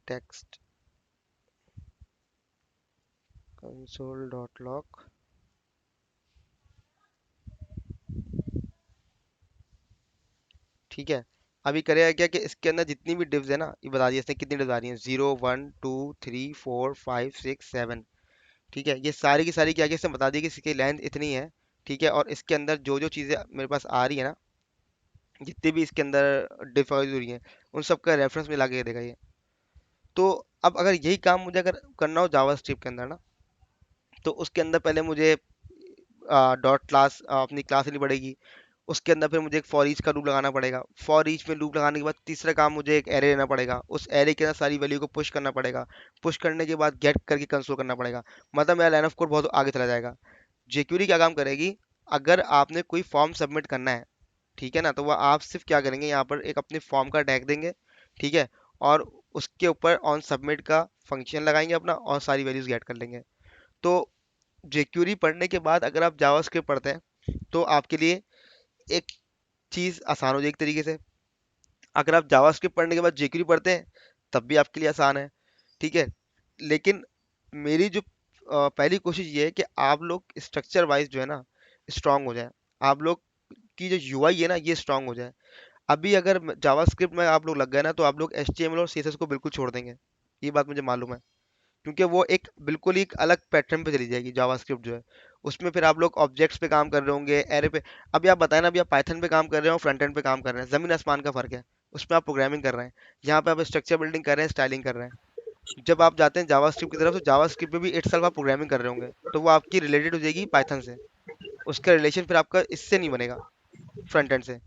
text console dot log. ठीक है, अभी करेगा क्या कि इसके अंदर जितनी भी डिव्स है ना, ये बता दिया इसने कितनी डिव्स आ रही हैं, 0 1 2 3 4 5 6 7। ठीक है, ये सारी की सारी क्या कि इसने बता दी कि इसकी लेंथ इतनी है। ठीक है, और इसके अंदर जो जो चीज़ें मेरे पास आ रही है ना, जितनी भी इसके अंदर डिफ हो रही हैं, उन सब का रेफरेंस मिला के देगा ये। तो अब अगर यही काम मुझे अगर करना हो जावा स्क्रिप्ट के अंदर ना, तो उसके अंदर पहले मुझे डॉट क्लास अपनी क्लास लेनी पड़ेगी। उसके अंदर फिर मुझे एक फॉर ईच का लूप लगाना पड़ेगा। फॉर ईच में लूप लगाने के बाद तीसरा काम मुझे एक एरे लेना पड़ेगा, उस एरे के अंदर सारी वैल्यू को पुश करना पड़ेगा। पुश करने के बाद गेट करके कंसोल करना पड़ेगा। मतलब मेरा लाइन ऑफ कोड बहुत आगे चला जाएगा। jQuery क्या काम करेगी, अगर आपने कोई फॉर्म सबमिट करना है, ठीक है ना, तो वह आप सिर्फ क्या करेंगे, यहाँ पर एक अपने फॉर्म का टैग देंगे। ठीक है, और उसके ऊपर ऑन सबमिट का फंक्शन लगाएंगे अपना, और सारी वैल्यूज गेट कर लेंगे। तो jQuery पढ़ने के बाद अगर आप जावास्क्रिप्ट पढ़ते हैं तो आपके लिए एक चीज़ आसान हो जाएगी एक तरीके से। अगर आप जावास्क्रिप्ट पढ़ने के बाद jQuery पढ़ते हैं तब भी आपके लिए आसान है। ठीक है, लेकिन मेरी जो पहली कोशिश ये है कि आप लोग स्ट्रक्चर वाइज जो है ना स्ट्रांग हो जाए। आप लोग की जो यूआई है ना ये स्ट्रांग हो जाए। अभी अगर जावास्क्रिप्ट में आप लोग लग गए ना, तो आप लोग एचटीएमएल और सीएसएस को बिल्कुल छोड़ देंगे। ये बात मुझे मालूम है, क्योंकि वो एक बिल्कुल ही एक अलग पैटर्न पे चली जाएगी जावास्क्रिप्ट जो है। उसमें फिर आप लोग ऑब्जेक्ट्स पे काम कर रहे होंगे, एरे पे। अभी आप बताएं ना, अभी आप पाइथन पे काम कर रहे हो, फ्रंट एंड पे काम कर रहे हैं, जमीन आसमान का फर्क है। उसमें आप प्रोग्रामिंग कर रहे हैं, यहाँ पे आप स्ट्रक्चर बिल्डिंग कर रहे हैं, स्टाइलिंग कर रहे हैं। जब आप जाते हैं जावास्क्रिप्ट की तरफ, तो जावास्क्रिप्ट पे भी इटसेल्फ आप प्रोग्रामिंग कर रहे होंगे, तो वो आपकी रिलेटेड हो जाएगी पाइथन से। उसका रिलेशन फिर आपका इससे नहीं बनेगा, फ्रंट एंड से।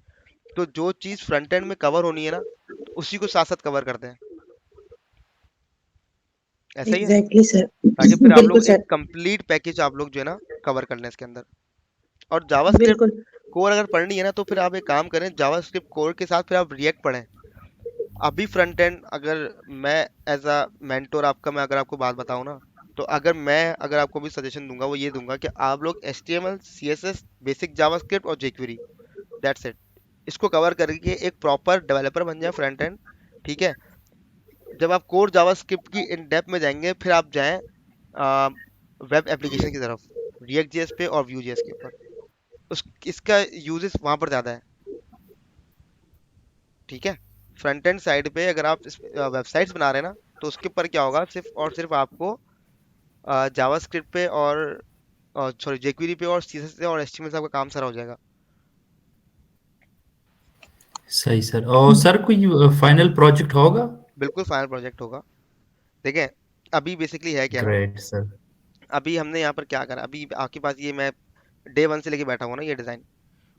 तो जो चीज़ फ्रंट एंड में कवर होनी है ना, तो उसी को साथ साथ कवर करते हैं। ऐसा ही है, एग्जैक्टली सर। ताकि फिर आप बिल्कुल लोग एक सर। कंप्लीट पैकेज आप लोग जो है ना कवर कर लें इसके अंदर। और जावास्क्रिप्ट बिल्कुल। कोर अगर पढ़नी है ना, तो फिर आप एक काम करें, जावास्क्रिप्ट कोर के साथ फिर आप रिएक्ट पढ़ें। अभी फ्रंट एंड अगर मैं एज अ मेंटोर आपका, मैं अगर आपको बात बताऊं ना, तो अगर आपको भी सजेशन दूंगा, वो ये दूंगा कि आप लोग HTML CSS बेसिक जावास्क्रिप्ट और jQuery, दैट्स इट, इसको कवर करके एक प्रॉपर डेवलपर बन जाए फ्रंट एंड। ठीक है, जब आप कोर जावास्क्रिप्ट की इन डेप्थ में जाएंगे, फिर आप जाएं वेब एप्लीकेशन की तरफ, रिएक्ट जेएस पे और व्यू जेएस के ऊपर। उस इसका यूजेस वहां पर ज़्यादा है। ठीक है, फ्रंट एंड साइड पे अगर आप वेबसाइट्स बना रहे हैं ना, तो उसके ऊपर क्या होगा, सिर्फ और सिर्फ आपको जावास्क्रिप्ट पे और सॉरी jQuery पे और CSS से और HTML से आपका काम सारा हो जाएगा। सही सर। और सर कोई फाइनल प्रोजेक्ट होगा? बिल्कुल फाइनल प्रोजेक्ट होगा। देखें, अभी बेसिकली है क्या ना, ग्रेट सर। अभी हमने यहाँ पर क्या करा, अभी आपके पास ये मैं डे वन से लेके बैठा हुआ ना ये डिज़ाइन।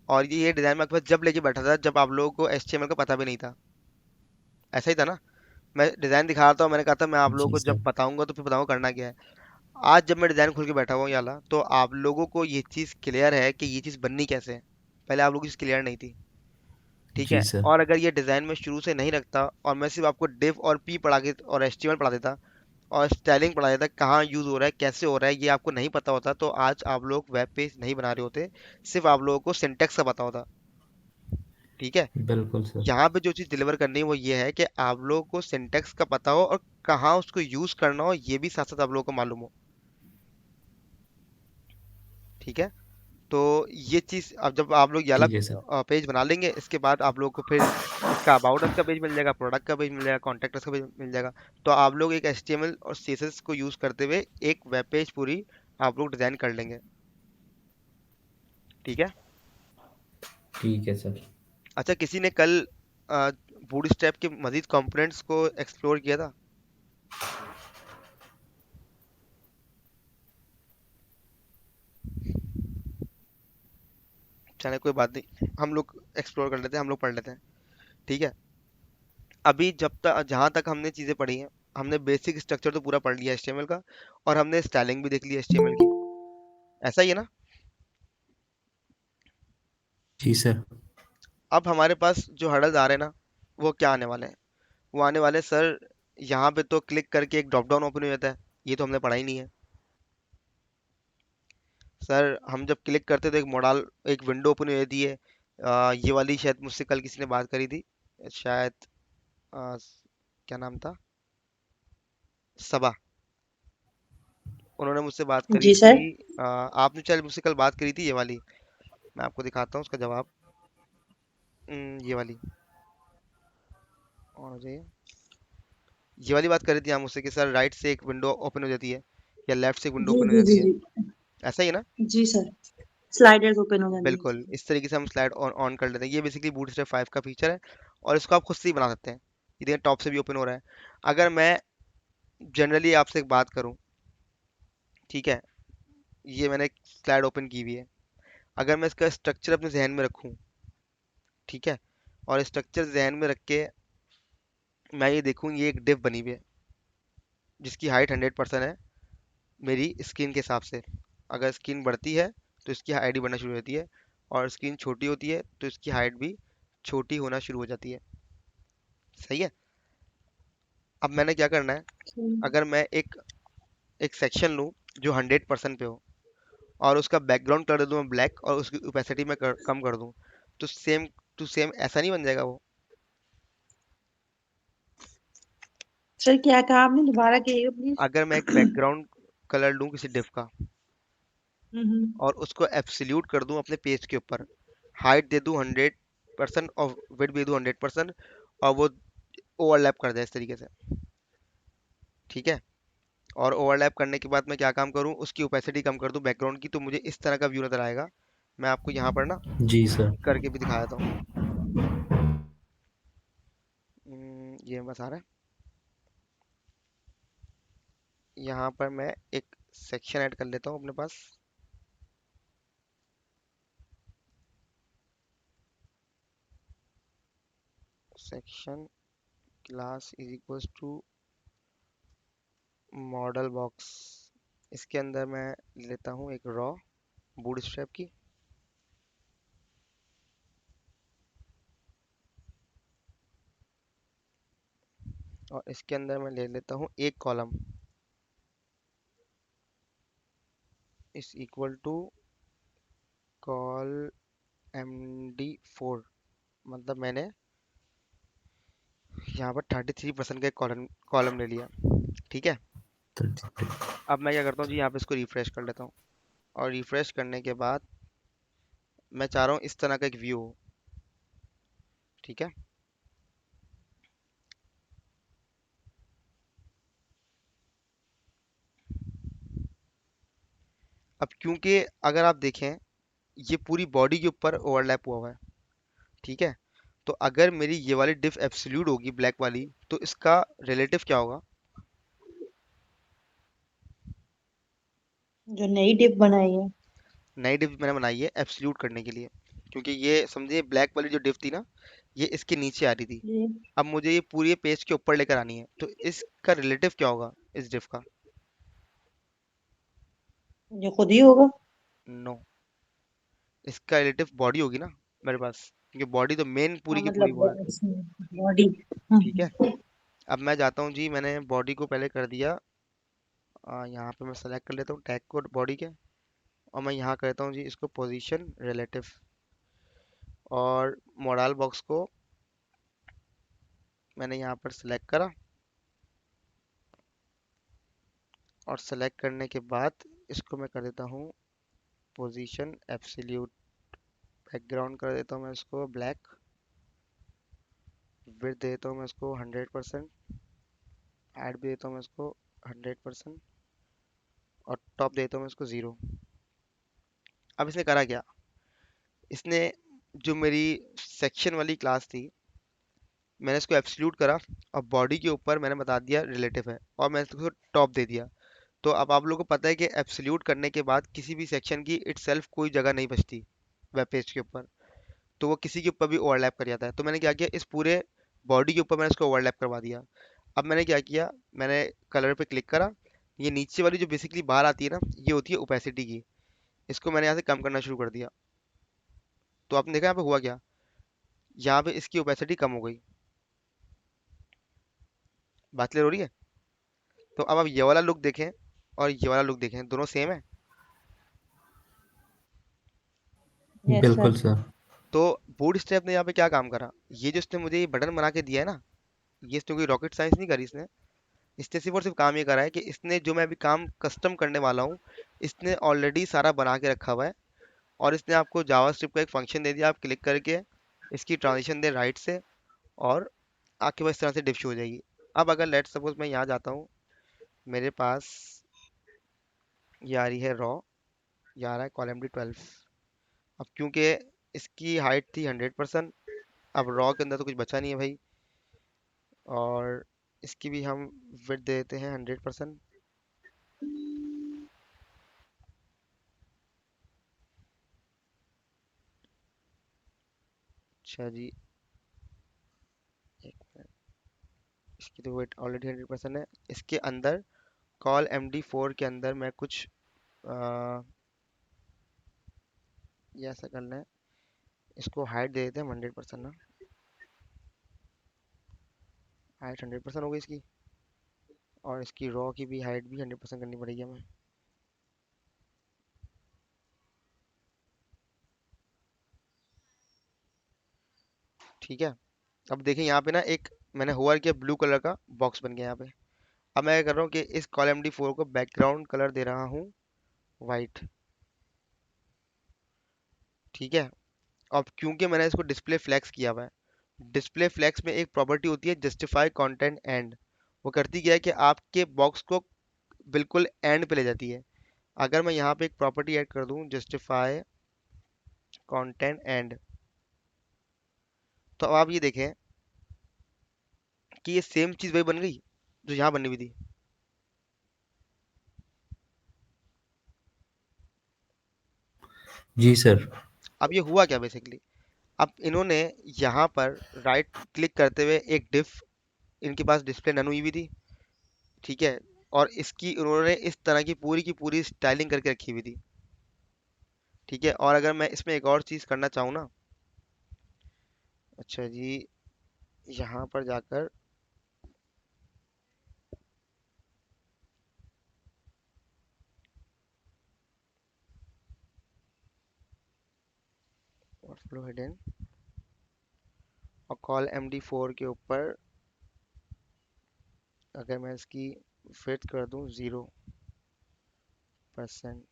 और ये डिज़ाइन मैं आपके पास जब लेके बैठा था, जब आप लोगों को HTML का पता भी नहीं था। ऐसा ही था ना, मैं डिज़ाइन दिखा रहा था और मैंने कहा था मैं आप लोगों जी को सर। जब बताऊंगा तो फिर बताऊंगा करना क्या है। आज जब मैं डिज़ाइन खोल के बैठा हुआ हूँ याला, तो आप लोगों को ये चीज़ क्लियर है कि ये चीज़ बननी कैसे है। पहले आप लोगों को चीज़ क्लियर नहीं थी। ठीक जी है, सर। और अगर ये डिज़ाइन में शुरू से नहीं रखता, और मैं सिर्फ आपको डिव और पी पढ़ा के और HTML पढ़ा देता और स्टाइलिंग पढ़ा देता, कहाँ यूज़ हो रहा है कैसे हो रहा है ये आपको नहीं पता होता, तो आज आप लोग वेब पेज नहीं बना रहे होते, सिर्फ आप लोगों को सिंटेक्स का पता होता। ठीक है। बिल्कुल सर। यहाँ पे जो चीज़ डिलीवर करनी है वो ये है कि आप लोगों को सिंटेक्स का पता हो और कहाँ उसको यूज करना हो, ये भी साथ साथ आप लोगों को मालूम हो। ठीक है। तो ये चीज़ अब जब आप लोग ये वाला ठीक है सर। पेज बना लेंगे, इसके बाद आप लोगों को फिर इसका अबाउट अस का पेज मिल जाएगा, प्रोडक्ट का पेज मिल जाएगा, कॉन्टैक्ट अस का पेज मिल जाएगा। तो आप लोग एक HTML और CSS को यूज करते हुए एक वेब पेज पूरी आप लोग डिजाइन कर लेंगे। ठीक है। ठीक है सर। अच्छा, किसी ने कल बूटस्ट्रैप के मजीद कंपोनेंट्स को एक्सप्लोर किया था? चले कोई बात नहीं, हम लोग एक्सप्लोर कर लेते हैं, हम लोग पढ़ लेते हैं। ठीक है। अभी जब तक जहां तक हमने चीजें पढ़ी हैं, हमने बेसिक स्ट्रक्चर तो पूरा पढ़ लिया HTML का, और हमने स्टाइलिंग भी देख ली HTML की। ऐसा ही है ना? जी सर। अब हमारे पास जो हर्डल्स आ रहे हैं ना, वो क्या आने वाले हैं? वो आने वाले हैं, सर यहाँ पे तो क्लिक करके एक ड्रॉप डाउन ओपन हो जाता है। ये तो हमने पढ़ा ही नहीं है। सर हम जब क्लिक करते तो एक मॉडल, एक विंडो ओपन हो जाती है। ये वाली शायद मुझसे कल किसी ने बात करी थी, शायद क्या नाम था, सबा। उन्होंने मुझसे बात करी जी थी। सर। आपने शायद मुझसे कल बात करी थी ये वाली। मैं आपको दिखाता हूँ उसका जवाब। ये वाली और हो जाइए। ये वाली बात करी थी आप मुझसे कि सर राइट से एक विंडो ओपन हो जाती है, या लेफ्ट से एक विंडो जी ओपन हो जी जाती जी है। जी। ऐसा ही है ना? जी सर, स्लाइडर्स ओपन हो जाती बिल्कुल इस तरीके से हम स्लाइड ऑन ऑन कर लेते हैं। ये बेसिकली बूटस्ट्रैप 5 का फीचर है, और इसको आप खुद से ही बना सकते हैं। ये देखिए टॉप से भी ओपन हो रहा है। अगर मैं जनरली आपसे एक बात करूं, ठीक है, ये मैंने स्लाइड ओपन की हुई है। अगर मैं इसका स्ट्रक्चर अपने जहन में रखूं, ठीक है, और स्ट्रक्चर जहन में रख के मैं ये देखूं, ये एक डिव बनी हुई है जिसकी हाइट 100% है मेरी स्क्रीन के हिसाब से। अगर स्क्रीन बढ़ती है तो इसकी हाइट भी बढ़ना शुरू हो जाती है, और स्क्रीन छोटी होती है तो इसकी हाइट भी छोटी होना शुरू हो जाती है। सही है। अब मैंने क्या करना है, है। अगर मैं एक एक सेक्शन लूँ जो 100% पे हो, और उसका बैकग्राउंड कर दूँ मैं ब्लैक, और उसकी ओपेसिटी में कम कर दूँ, तो सेम टू सेम ऐसा नहीं बन जाएगा वो? सर क्या कहा आपने, दोबारा कहिएगा प्लीज। अगर मैं एक बैकग्राउंड कलर लूँ किसी डिव का, हम्म। और उसको एब्सोल्यूट कर दूँ अपने पेज के ऊपर, हाइट दे दूँ 100% और विड्थ भी दूँ 100%, और वो ओवरलैप कर जाए इस तरीके से। ठीक है। और ओवरलैप करने के बाद मैं क्या काम करूँ, उसकी ओपेसिटी कम कर दूँ बैकग्राउंड की, तो मुझे इस तरह का व्यू नजर आएगा। मैं आपको यहाँ पर ना जी सर। करके भी दिखा देता हूँ। ये बस आ रहा है। यहाँ पर मैं एक सेक्शन ऐड कर लेता हूँ अपने पास। Section class is equals to modal box. इसके अंदर मैं लेता हूँ एक रॉ बूटस्ट्रैप की, और इसके अंदर मैं ले लेता हूँ एक column is equal to call MD4। मतलब मैंने यहाँ पर 33% का एक कॉलम कॉलम ले लिया। ठीक है। तो अब मैं क्या करता हूँ जी, यहाँ पे इसको रिफ्रेश कर लेता हूँ, और रिफ्रेश करने के बाद मैं चाह रहा हूँ इस तरह का एक व्यू हो। ठीक है। अब क्योंकि अगर आप देखें, ये पूरी बॉडी के ऊपर ओवरलैप हुआ हुआ है। ठीक है। तो अगर मेरी ये वाली डिफ एब्सोल्यूट होगी ब्लैक वाली, तो इसका रिलेटिव क्या होगा? जो नई डिप बनाई है। नई डिफ मैंने बनाई है एब्सोल्यूट करने के लिए, क्योंकि ये समझिए ब्लैक वाली जो डिफ थी ना, ये इसके नीचे आ रही थी। जी। अब मुझे ये पूरी पेज के ऊपर लेकर आनी है, तो इसका रिलेटिव क्या होगा इस डिफ का? जो खुद ही होगा। नो, इसका रिलेटिव बॉडी होगी ना मेरे पास, क्योंकि बॉडी तो मेन हाँ पूरी की पूरी मतलब वो है। बॉडी। ठीक है। अब मैं जाता हूँ जी, मैंने बॉडी को पहले कर दिया, यहाँ पे मैं सेलेक्ट कर लेता हूँ टैग को बॉडी के, और मैं यहाँ करता हूँ जी इसको पोजीशन रिलेटिव, और मॉडल बॉक्स को मैंने यहाँ पर सिलेक्ट करा, और सेलेक्ट करने के बाद इसको मैं कर देता हूँ पोजीशन एब्सोल्यूट, बैकग्राउंड कर देता हूँ मैं इसको ब्लैक, विड्थ देता हूँ मैं इसको 100%, ऐड भी देता हूँ मैं इसको 100%, और टॉप देता हूँ मैं इसको 0। अब इसने करा क्या, इसने जो मेरी सेक्शन वाली क्लास थी मैंने इसको एब्सोल्यूट करा, और बॉडी के ऊपर मैंने बता दिया रिलेटिव है, और मैंने इसको टॉप दे दिया। तो अब आप लोगों को पता है कि एब्सोल्यूट करने के बाद किसी भी सेक्शन की इटसेल्फ कोई जगह नहीं बचती वेब पेज के ऊपर, तो वो किसी के ऊपर भी ओवरलैप कर जाता है। तो मैंने क्या किया, इस पूरे बॉडी के ऊपर मैंने इसको ओवरलैप करवा दिया। अब मैंने क्या किया, मैंने कलर पे क्लिक करा, ये नीचे वाली जो बेसिकली बाहर आती है ना, ये होती है ओपेसिटी की, इसको मैंने यहाँ से कम करना शुरू कर दिया। तो आपने देखा यहाँ पे हुआ क्या, यहाँ पे इसकी ओपेसिटी कम हो गई। बात क्लियर हो रही है? तो अब आप ये वाला लुक देखें और ये वाला लुक देखें, दोनों सेम है। यस बिल्कुल सर। सर। तो बूटस्ट्रैप ने यहाँ पे क्या काम करा, ये जो इसने मुझे ये बटन बना के दिया है ना, ये इसने कोई रॉकेट साइंस नहीं करी इसने। इसने सिर्फ और सिर्फ काम ये करा है कि इसने जो मैं अभी काम कस्टम करने वाला हूँ, इसने ऑलरेडी सारा बना के रखा हुआ है, और इसने आपको जावास्क्रिप्ट का एक फंक्शन दे दिया, आप क्लिक करके इसकी ट्रांजिशन दे राइट से, और आपके पास इस तरह से डिप शो हो जाएगी। अब अगर लेट सपोज मैं यहाँ जाता हूँ, मेरे पास ये आ रही है रॉ, ये आ रहा है कॉलम डी 12। अब क्योंकि इसकी हाइट थी 100%, अब रॉ के अंदर तो कुछ बचा नहीं है भाई, और इसकी भी हम विड्थ दे देते हैं 100%। अच्छा जी, एक मिनट, इसकी तो वेट ऑलरेडी 100% है। इसके अंदर कॉल MD4 के अंदर मैं कुछ ये ऐसा करना है, इसको हाइट दे देते हैं 100% ना, हाइट 100% हो गई इसकी, और इसकी रॉ की भी हाइट भी 100% करनी पड़ेगी हमें। ठीक है, अब देखें यहाँ पे ना एक मैंने होवर किया, ब्लू कलर का बॉक्स बन गया यहाँ पे। अब मैं क्या कर रहा हूँ कि इस कॉलम MD4 को बैकग्राउंड कलर दे रहा हूँ वाइट। ठीक है, अब क्योंकि मैंने इसको डिस्प्ले फ्लेक्स किया हुआ है, डिस्प्ले फ्लेक्स में एक प्रॉपर्टी होती है जस्टिफाई कंटेंट एंड, वो करती क्या है कि आपके बॉक्स को बिल्कुल एंड पे ले जाती है। अगर मैं यहाँ पे एक प्रॉपर्टी ऐड कर दूँ जस्टिफाई कंटेंट एंड, तो अब आप ये देखें कि ये सेम चीज़ वही बन गई जो यहाँ बननी हुई थी। जी सर। अब ये हुआ क्या बेसिकली, अब इन्होंने यहाँ पर राइट क्लिक करते हुए एक डिफ, इनके पास डिस्प्ले नन हुई हुई थी, ठीक है, और इसकी उन्होंने इस तरह की पूरी स्टाइलिंग करके रखी हुई थी। ठीक है, और अगर मैं इसमें एक और चीज़ करना चाहूँ ना, अच्छा जी, यहाँ पर जाकर फ्लो हिडन, और कॉल MD4 के ऊपर अगर मैं इसकी फिट कर दूं 0%,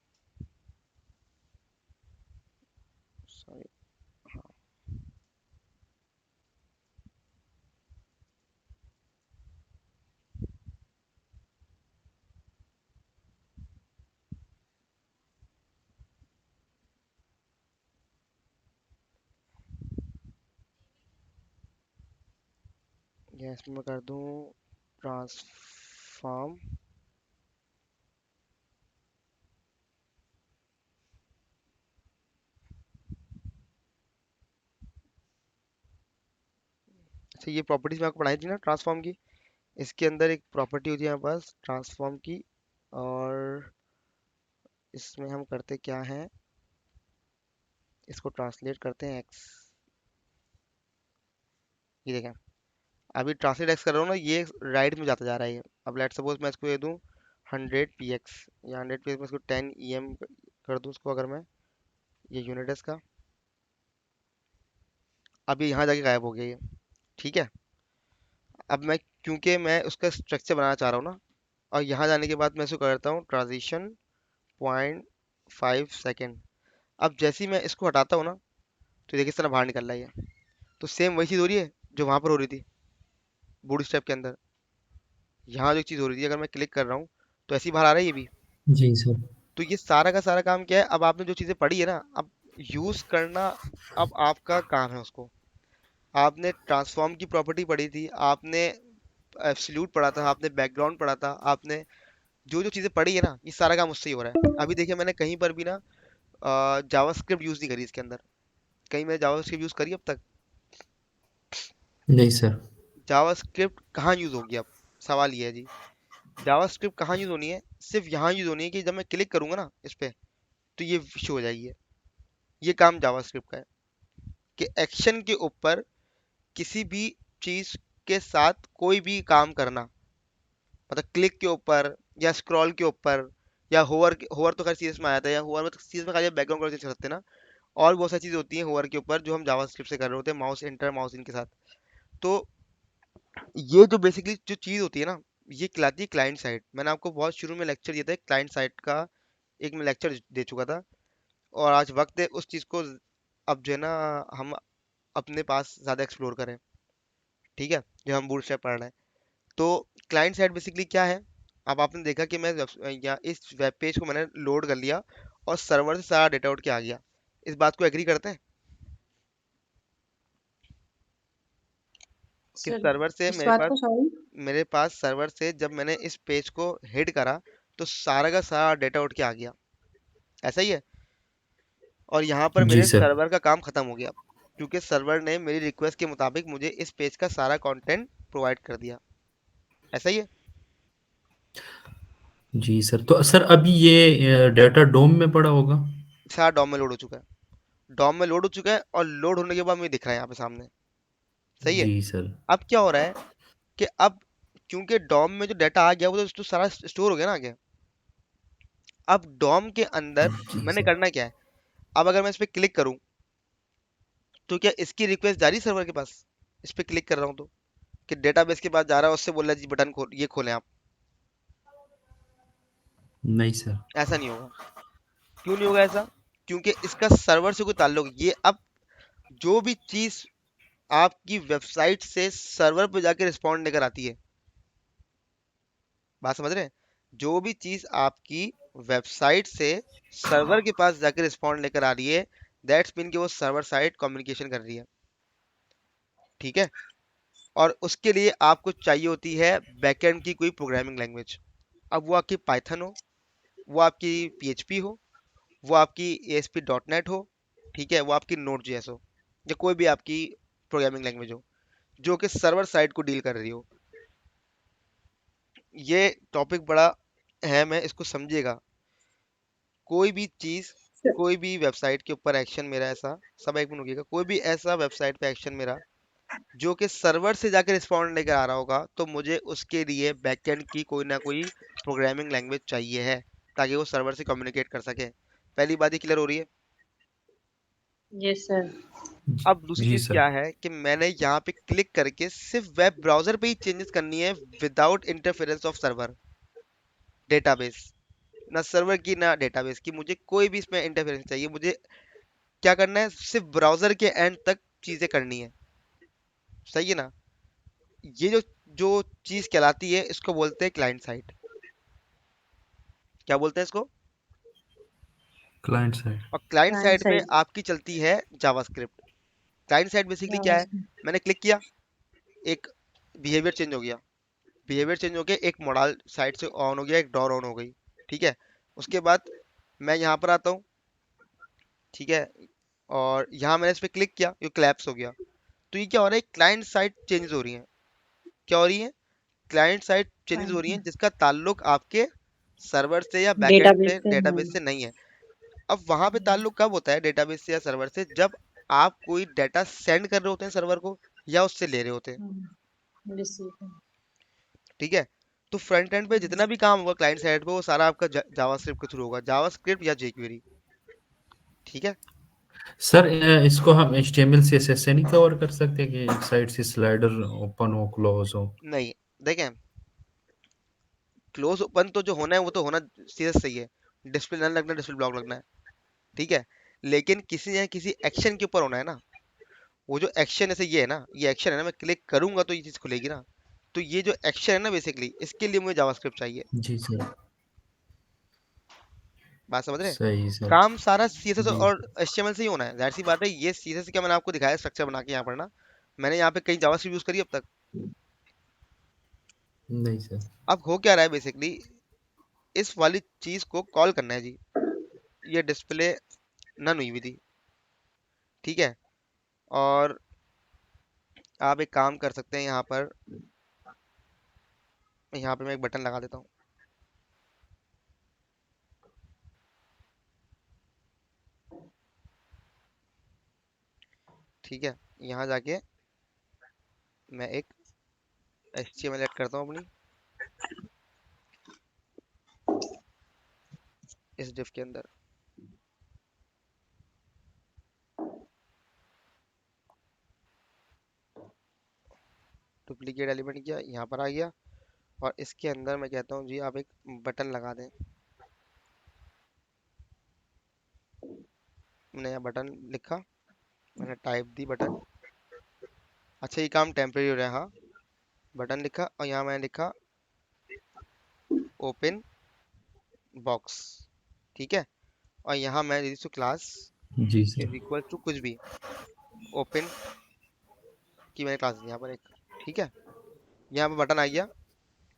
सॉरी, हाँ, या इसमें मैं कर दूं ट्रांसफॉर्म, अच्छा ये प्रॉपर्टीज मैं आपको पढ़ाई थी ना ट्रांसफॉर्म की, इसके अंदर एक प्रॉपर्टी होती है हमारे पास ट्रांसफॉर्म की, और इसमें हम करते क्या हैं, इसको ट्रांसलेट करते हैं एक्स, ये देखें, अभी ट्रांसलेट एक्स कर रहा हूँ ना, ये राइट में जाता जा रहा है ये। अब लेट सपोज मैं इसको दे दूँ 100 px, या 100 px में इसको 10 em कर दूँ इसको, अगर मैं, ये यूनिट है इसका, अब ये यहाँ जाके गायब हो गया ये। ठीक है, अब मैं, क्योंकि मैं उसका स्ट्रक्चर बनाना चाह रहा हूँ ना, और यहाँ जाने के बाद मैं इसको करता हूँ ट्रांजिशन 0.5 सेकेंड। अब जैसे ही मैं इसको हटाता हूँ ना, तो देखिए इस तरह बाहर निकल रहा है ये। तो सेम वही चीज़ हो रही है जो वहां पर हो रही थी बूट स्टेप के अंदर। यहाँ जो चीज़ हो रही थी, अगर मैं क्लिक कर रहा हूँ तो ऐसे ही बाहर आ रहा है ये भी। जी सर। तो ये सारा का सारा काम क्या है, अब आपने जो चीज़ें पढ़ी है ना, अब यूज़ करना अब आपका काम है उसको। आपने ट्रांसफॉर्म की प्रॉपर्टी पढ़ी थी, आपने एब्सोल्यूट पढ़ा था, आपने बैकग्राउंड पढ़ा था, आपने जो जो चीज़ें पढ़ी है ना, ये सारा काम उससे ही हो रहा है। अभी देखिए मैंने कहीं पर भी ना जावास्क्रिप्ट यूज़ नहीं करी इसके अंदर। कहीं मैंने जावास्क्रिप्ट यूज़ करी अब तक? नहीं सर। जावास्क्रिप्ट कहाँ यूज़ होगी अब? सवाल ये है जी। जावास्क्रिप्ट कहाँ यूज़ होनी है? सिर्फ यहाँ यूज़ होनी है कि जब मैं क्लिक करूंगा ना इस पे, तो ये शो हो जाएगी। ये काम जावास्क्रिप्ट का है कि एक्शन के ऊपर किसी भी चीज के साथ कोई भी काम करना, मतलब क्लिक के ऊपर या स्क्रॉल के ऊपर या होवर। होवर तो खैर सीएस में आया था, या होवर में तो सीएस में खाली बैकग्राउंड कलर चेंज कर सकते हैं ना। और भी बहुत सारी चीजें होती हैं होवर के ऊपर जो हम जावास्क्रिप्ट से कर रहे होते हैं, माउस इंटर माउस इन के साथ। तो ये जो बेसिकली जो चीज होती है ना, ये कहलाती है क्लाइंट साइड। मैंने आपको बहुत शुरू में लेक्चर दिया था क्लाइंट साइड का, एक मैं लेक्चर दे चुका था। और आज वक्त है उस चीज को अब जो है ना हम अपने पास ज़्यादा एक्सप्लोर करें। ठीक है, जो हम बूटस्ट्रैप पढ़ रहे हैं। तो क्लाइंट साइड बेसिकली क्या है? अब आपने देखा कि मैं या इस वेब पेज को मैंने लोड कर लिया और सर्वर से सारा डेटा उठ के आ गया। इस बात को एग्री करते हैं कि सर सर्वर से इस बात को सॉरी। मेरे पास सर्वर से जब मैंने इस पेज को हिट करा, तो सारा का सारा डेटा उठ के आ गया। ऐसा ही है। और यहाँ पर जी मेरे सर। सर्वर का काम खत्म हो गया, क्योंकि सर्वर ने मेरी रिक्वेस्ट के मुताबिक मुझे इस पेज का सारा कंटेंट प्रोवाइड कर दिया। ऐसा ही है। जी सर, तो सर अभी ये डाटा डोम में पड़ा होगा। सारा डॉम में लोड हो चुका है। डॉम में लोड हो चुका है, और लोड होने के बाद मुझे दिख रहा है यहाँ पे सामने। सही है। जी सर। अब क्या हो रहा है कि अब क्योंकि डॉम में जो डाटा आ गया वो तो सारा स्टोर हो गया ना आगे। अब डॉम के अंदर जी मैंने सर। करना क्या है? अब अगर मैं इस पे क्लिक करूं, तो क्या इसकी रिक्वेस्ट जा रही सर्वर के पास? इस पे क्लिक कर रहा हूं तो कि डेटाबेस के पास जा रहा है, उससे बोल रहा है जी बटन खोल, ये खोलें आप। नहीं सर। ऐसा नहीं होगा। क्यों नहीं होगा ऐसा? क्योंकि इसका सर्वर से कोई ताल्लुक, ये अब जो भी चीज आपकी वेबसाइट से सर्वर पे जाके रिस्पॉन्ड लेकर आती है, बात समझ रहे हैं? जो भी चीज आपकी वेबसाइट से सर्वर के पास जाके रिस्पॉन्ड लेकर आ रही है, दैट्स मीन कि वो सर्वर साइड कम्युनिकेशन कर रही है। ठीक है। और उसके लिए आपको चाहिए होती है बैकएंड की कोई प्रोग्रामिंग लैंग्वेज। अब वो आपकी पाइथन हो, वो आपकी पीएचपी हो, वो आपकी एएसपी डॉट नेट हो, ठीक है, वो आपकी नोड जेएस हो, या कोई भी आपकी प्रोग्रामिंग लैंग्वेज हो जो कि सर्वर साइड को डील कर रही हो। ये टॉपिक बड़ा अहम है, इसको समझिएगा। कोई भी चीज, कोई भी वेबसाइट के ऊपर एक्शन मेरा ऐसा, सब एक मिनट रुकिएगा, कोई भी ऐसा वेबसाइट पे एक्शन मेरा जो कि सर्वर से जाके रिस्पॉन्ड लेकर आ रहा होगा, तो मुझे उसके लिए बैकएंड की कोई ना कोई प्रोग्रामिंग लैंग्वेज चाहिए है, ताकि वो सर्वर से कम्युनिकेट कर सके। पहली बात ही क्लियर हो रही है। Yes sir. अब दूसरी जी चीज सर। क्या है कि मैंने यहाँ पे क्लिक करके सिर्फ वेब ब्राउजर पे ही चेंजेस करनी है, without interference of server database. ना सर्वर की ना डेटाबेस की, मुझे कोई भी इसमें इंटरफेरेंस चाहिए। मुझे क्या करना है? सिर्फ ब्राउजर के एंड तक चीजें करनी है। सही है ना? ये जो जो चीज कहलाती है, इसको बोलते हैं क्लाइंट साइड। क्या बोलते हैं इसको? Client side. और क्लाइंट क्लाइंट साइड पे साइड। आपकी चलती है जावास्क्रिप्ट। क्लाइंट साइड बेसिकली क्या है? जावास्क्रिप्ट। मैंने क्लिक किया, एक बिहेवियर चेंज हो गया। बिहेवियर चेंज हो गया, एक मॉडल साइड से ऑन हो गया, एक डोर ऑन हो गई। ठीक है। उसके बाद मैं यहाँ पर आता हूँ। ठीक है। और यहाँ मैंने इस पर क्लिक किया, ये क्लैप्स हो गया। तो ये क्या हो रहा है? क्लाइंट साइड चेंजेस हो रही है। क्या हो रही है? क्लाइंट साइड चेंजेस हो रही हैं जिसका ताल्लुक आपके सर्वर से या बैकएंड से, डेटाबेस से है। डेटाबेस से नहीं है। अब वहां पे ताल्लुक कब होता है डेटाबेस से या सर्वर से? जब आप कोई डाटा सेंड कर रहे होते हैं सर्वर को, या उससे ले रहे होते हैं। रिसीव। ठीक है। तो फ्रंट एंड पे जितना भी काम होगा क्लाइंट साइड पे, वो सारा आपका जावास्क्रिप्ट के थ्रू होगा, जावास्क्रिप्ट या जेक्वेरी। ठीक है। सर इसको हम HTML CSS से नहीं कवर कर सकते कि एक साइड से स्लाइडर ओपन हो क्लोज हो? नहीं, देखें, क्लोज ओपन तो जो होना है वो तो होना सीधा सही है, डिस्प्ले नन लगना, डिस्प्ले ब्लॉक लगना है, ठीक है। लेकिन किसी या किसी एक्शन के ऊपर होना है ना, वो जो एक्शन जैसे ये है ना, ये एक्शन है ना, मैं क्लिक करूंगा तो ये चीज खुलेगी ना, तो ये जो एक्शन है ना बेसिकली, इसके लिए मुझे जावास्क्रिप्ट चाहिए। जी सर। बात समझ रहे हैं? सही सर। काम सारा सीएसएस जी और एचटीएमएल से ही होना है, जाहिर सी बात है। ये सीएसएस क्या मैंने आपको दिखाया स्ट्रक्चर बना के यहाँ पर ना, मैंने यहाँ पे कई जावास्क्रिप्ट यूज करी अब तक। नहीं सर। अब हो क्या रहा है बेसिकली, इस वाली चीज को कॉल करना है जी, ये डिस्प्ले नन हुई हुई थी, ठीक है। और आप एक काम कर सकते हैं, यहाँ पे मैं एक बटन लगा देता हूँ, ठीक है। यहाँ जाके मैं एक HTML ऐड करता हूँ अपनी इस डिफ के अंदर, डुप्लीकेट एलिमेंट किया, यहाँ पर आ गया, और इसके अंदर मैं कहता हूँ जी आप एक बटन लगा दें। मैंने यहाँ बटन लिखा, मैंने टाइप दी बटन। अच्छा, ये काम टेम्परेरी हो रहा है, हाँ। बटन लिखा और यहाँ मैंने लिखा ओपन बॉक्स, ठीक है। और यहाँ मैं दे दी क्लास जी सर। इज इक्वल टू कुछ भी, ओपन की मैंने क्लास दी यहाँ पर एक, ठीक है। यहाँ पे बटन आ गया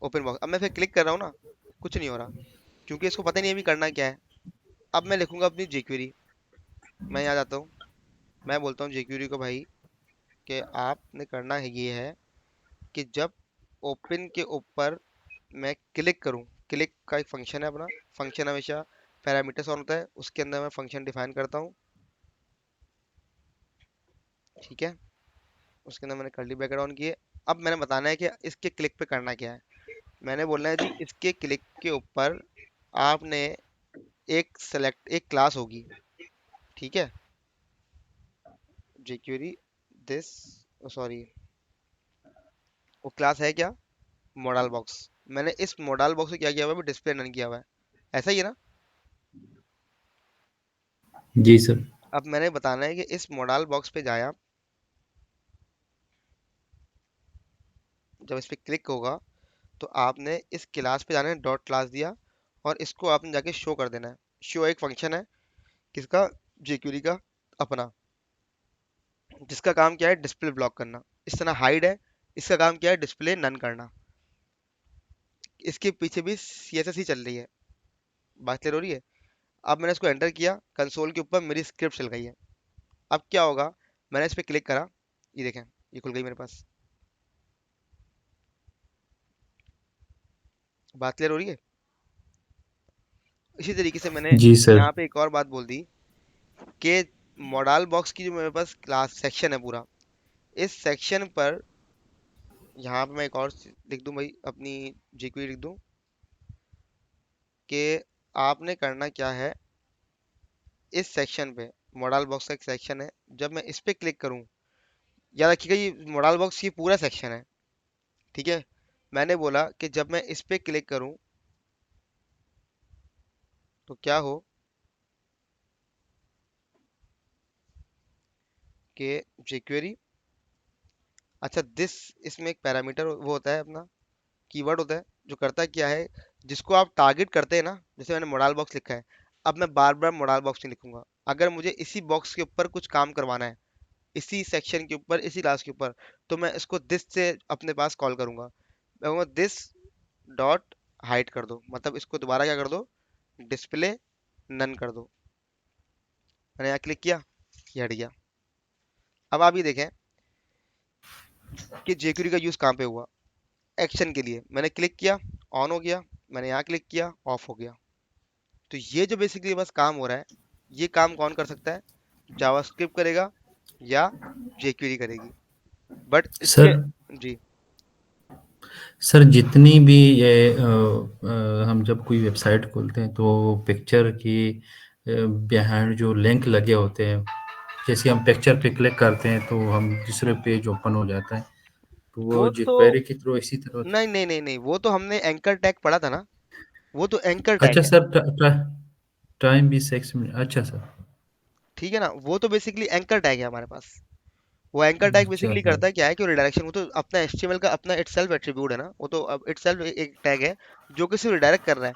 ओपन बॉक्स। अब मैं फिर क्लिक कर रहा हूँ ना, कुछ नहीं हो रहा, क्योंकि इसको पता नहीं अभी करना क्या है। अब मैं लिखूंगा अपनी jQuery, मैं यहाँ जाता हूँ, मैं बोलता हूँ jQuery को भाई कि आपने करना है ये है कि जब ओपन के ऊपर मैं क्लिक करूँ, क्लिक का एक फंक्शन है अपना, फंक्शन हमेशा पैरामीटर्स ऑन होता है, उसके अंदर मैं फंक्शन डिफाइन करता हूँ, ठीक है। उसके अंदर मैंने कर्ली ब्रैकेट ऑन किए। अब मैंने बताना है कि इसके क्लिक पे करना क्या है। मैंने बोलना है जी इसके क्लिक के ऊपर आपने एक क्लास होगी, ठीक है, jQuery दिस, सॉरी, वो क्लास है क्या, मॉडल बॉक्स। मैंने इस मॉडल बॉक्स को क्या किया हुआ है, डिस्प्ले नन किया हुआ है, ऐसा ही है ना। जी सर। अब मैंने बताना है कि इस मॉडल बॉक्स पे जाए आप, जब इस पे क्लिक होगा तो आपने इस क्लास पे जाना है, डॉट क्लास दिया, और इसको आपने जाके शो कर देना है। शो एक फंक्शन है किसका, jQuery का अपना, जिसका काम क्या है डिस्प्ले ब्लॉक करना। इस तरह हाइड है, इसका काम क्या है डिस्प्ले नन करना। इसके पीछे भी CSS ही चल रही है। बात क्लियर हो रही है? अब मैंने इसको एंटर किया, कंसोल के ऊपर मेरी स्क्रिप्ट चल गई है। अब क्या होगा, मैंने इस पर क्लिक करा, ये देखें, ये खुल गई मेरे पास। बात क्लियर हो रही है? इसी तरीके से मैंने जी सर। यहाँ पे एक और बात बोल दी कि मॉडल बॉक्स की जो मेरे पास क्लास सेक्शन है पूरा, इस सेक्शन पर यहाँ पे मैं एक और लिख दूं भाई, अपनी jQuery लिख दूं कि आपने करना क्या है, इस सेक्शन पे, मॉडल बॉक्स का एक सेक्शन है, जब मैं इस पे क्लिक करूं, याद रखिएगा ये मॉडल बॉक्स ये पूरा सेक्शन है, ठीक है। मैंने बोला कि जब मैं इस पे क्लिक करूं तो क्या हो कि jQuery, अच्छा दिस, इसमें एक पैरामीटर वो होता है अपना, कीवर्ड होता है, जो करता क्या है, जिसको आप टारगेट करते हैं ना, जैसे मैंने मॉडल बॉक्स लिखा है, अब मैं बार बार मॉडल बॉक्स नहीं लिखूंगा। अगर मुझे इसी बॉक्स के ऊपर कुछ काम करवाना है, इसी सेक्शन के ऊपर, इसी क्लास के ऊपर, तो मैं इसको दिस से अपने पास कॉल करूंगा। मैं कहूँगा दिस डॉट हाइड कर दो, मतलब इसको दोबारा क्या कर दो, डिस्प्ले नन कर दो। मैंने यहाँ क्लिक किया, ये हट गया। अब आप ये देखें कि jQuery का यूज़ कहाँ पे हुआ, एक्शन के लिए मैंने क्लिक किया, ऑन हो गया, मैंने यहाँ क्लिक किया, ऑफ हो गया। तो ये जो बेसिकली बस काम हो रहा है, ये काम कौन कर सकता है, जावास्क्रिप्ट करेगा या jQuery करेगी। बट इसके, सर जी, सर जितनी भी ये हम जब कोई वेबसाइट खोलते हैं तो पिक्चर की बिहाइंड जो लिंक लगे होते हैं जैसे हम पिक्चर पे क्लिक करते हैं तो हम दूसरे पेज ओपन हो जाता है, तो वो वो तो jQuery के थ्रू इसी तरह होता नहीं नहीं नहीं नहीं, वो तो हमने एंकर टैग पढ़ा था ना, वो तो एंकर है। टैग अच्छा है। सर, टाइम भी 6 मिनट, अच्छा सर। ठीक है ना, वो तो बेसिकली एंकर टैग है हमारे पास। वो एंकर टैग अच्छा बेसिकली सर। करता है क्या है कि वो रिडायरेक्शन, वो तो अपना HTML का अपना इटसेल्फ एट्रीब्यूट है ना, वो तो अब इटसेल्फ एक टैग है जो कि सिर्फ रिडायरेक्ट कर रहा है।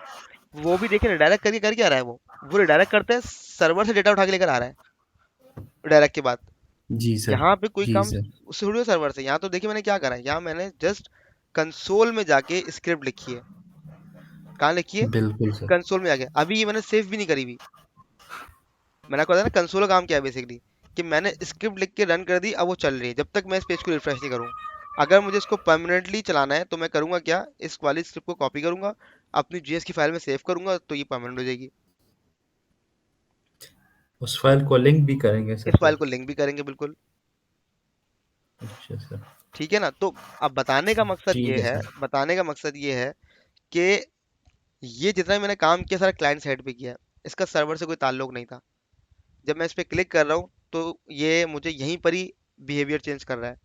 वो भी देखिए रिडायरेक्ट करके कर क्या रहा है, वो रिडायरेक्ट करता है, सर्वर से डेटा उठा के लेकर आ रहा है रिडायरेक्ट के बाद। जी सर। यहाँ पे कोई जी काम सर। स्टूडियो सर्वर से, यहाँ तो देखिए मैंने क्या करा है, यहाँ मैंने जस्ट कंसोल में जाके स्क्रिप्ट लिखी है। कहाँ लिखी है? बिल्कुल सर। कंसोल में जाके। अभी ये मैंने सेव भी नहीं करी हुई। मैंने आपको बताया ना कंसोल का काम क्या है बेसिकली, कि मैंने स्क्रिप्ट लिख के रन कर दी, अब वो चल रही है जब तक मैं इस पेज को रिफ्रेश नहीं करूँ। अगर मुझे इसको परमानेंटली चलाना है तो मैं करूँगा क्या, इस वाली स्क्रिप्ट को कॉपी करूँगा, अपनी जीएस की फाइल में सेव करूँगा, तो ये परमानेंट हो जाएगी। उस फाइल को लिंक भी करेंगे इस सर फाइल फिर? को लिंक भी करेंगे बिल्कुल। अच्छा सर। ठीक है ना, तो अब बताने का मकसद ठीक ये है है, सर। बताने का मकसद ये है कि ये जितना भी मैंने काम किया सारा क्लाइंट साइड पे किया है, इसका सर्वर से कोई ताल्लुक नहीं था। जब मैं इस पे क्लिक कर रहा हूँ तो ये मुझे यहीं पर ही बिहेवियर चेंज कर रहा है।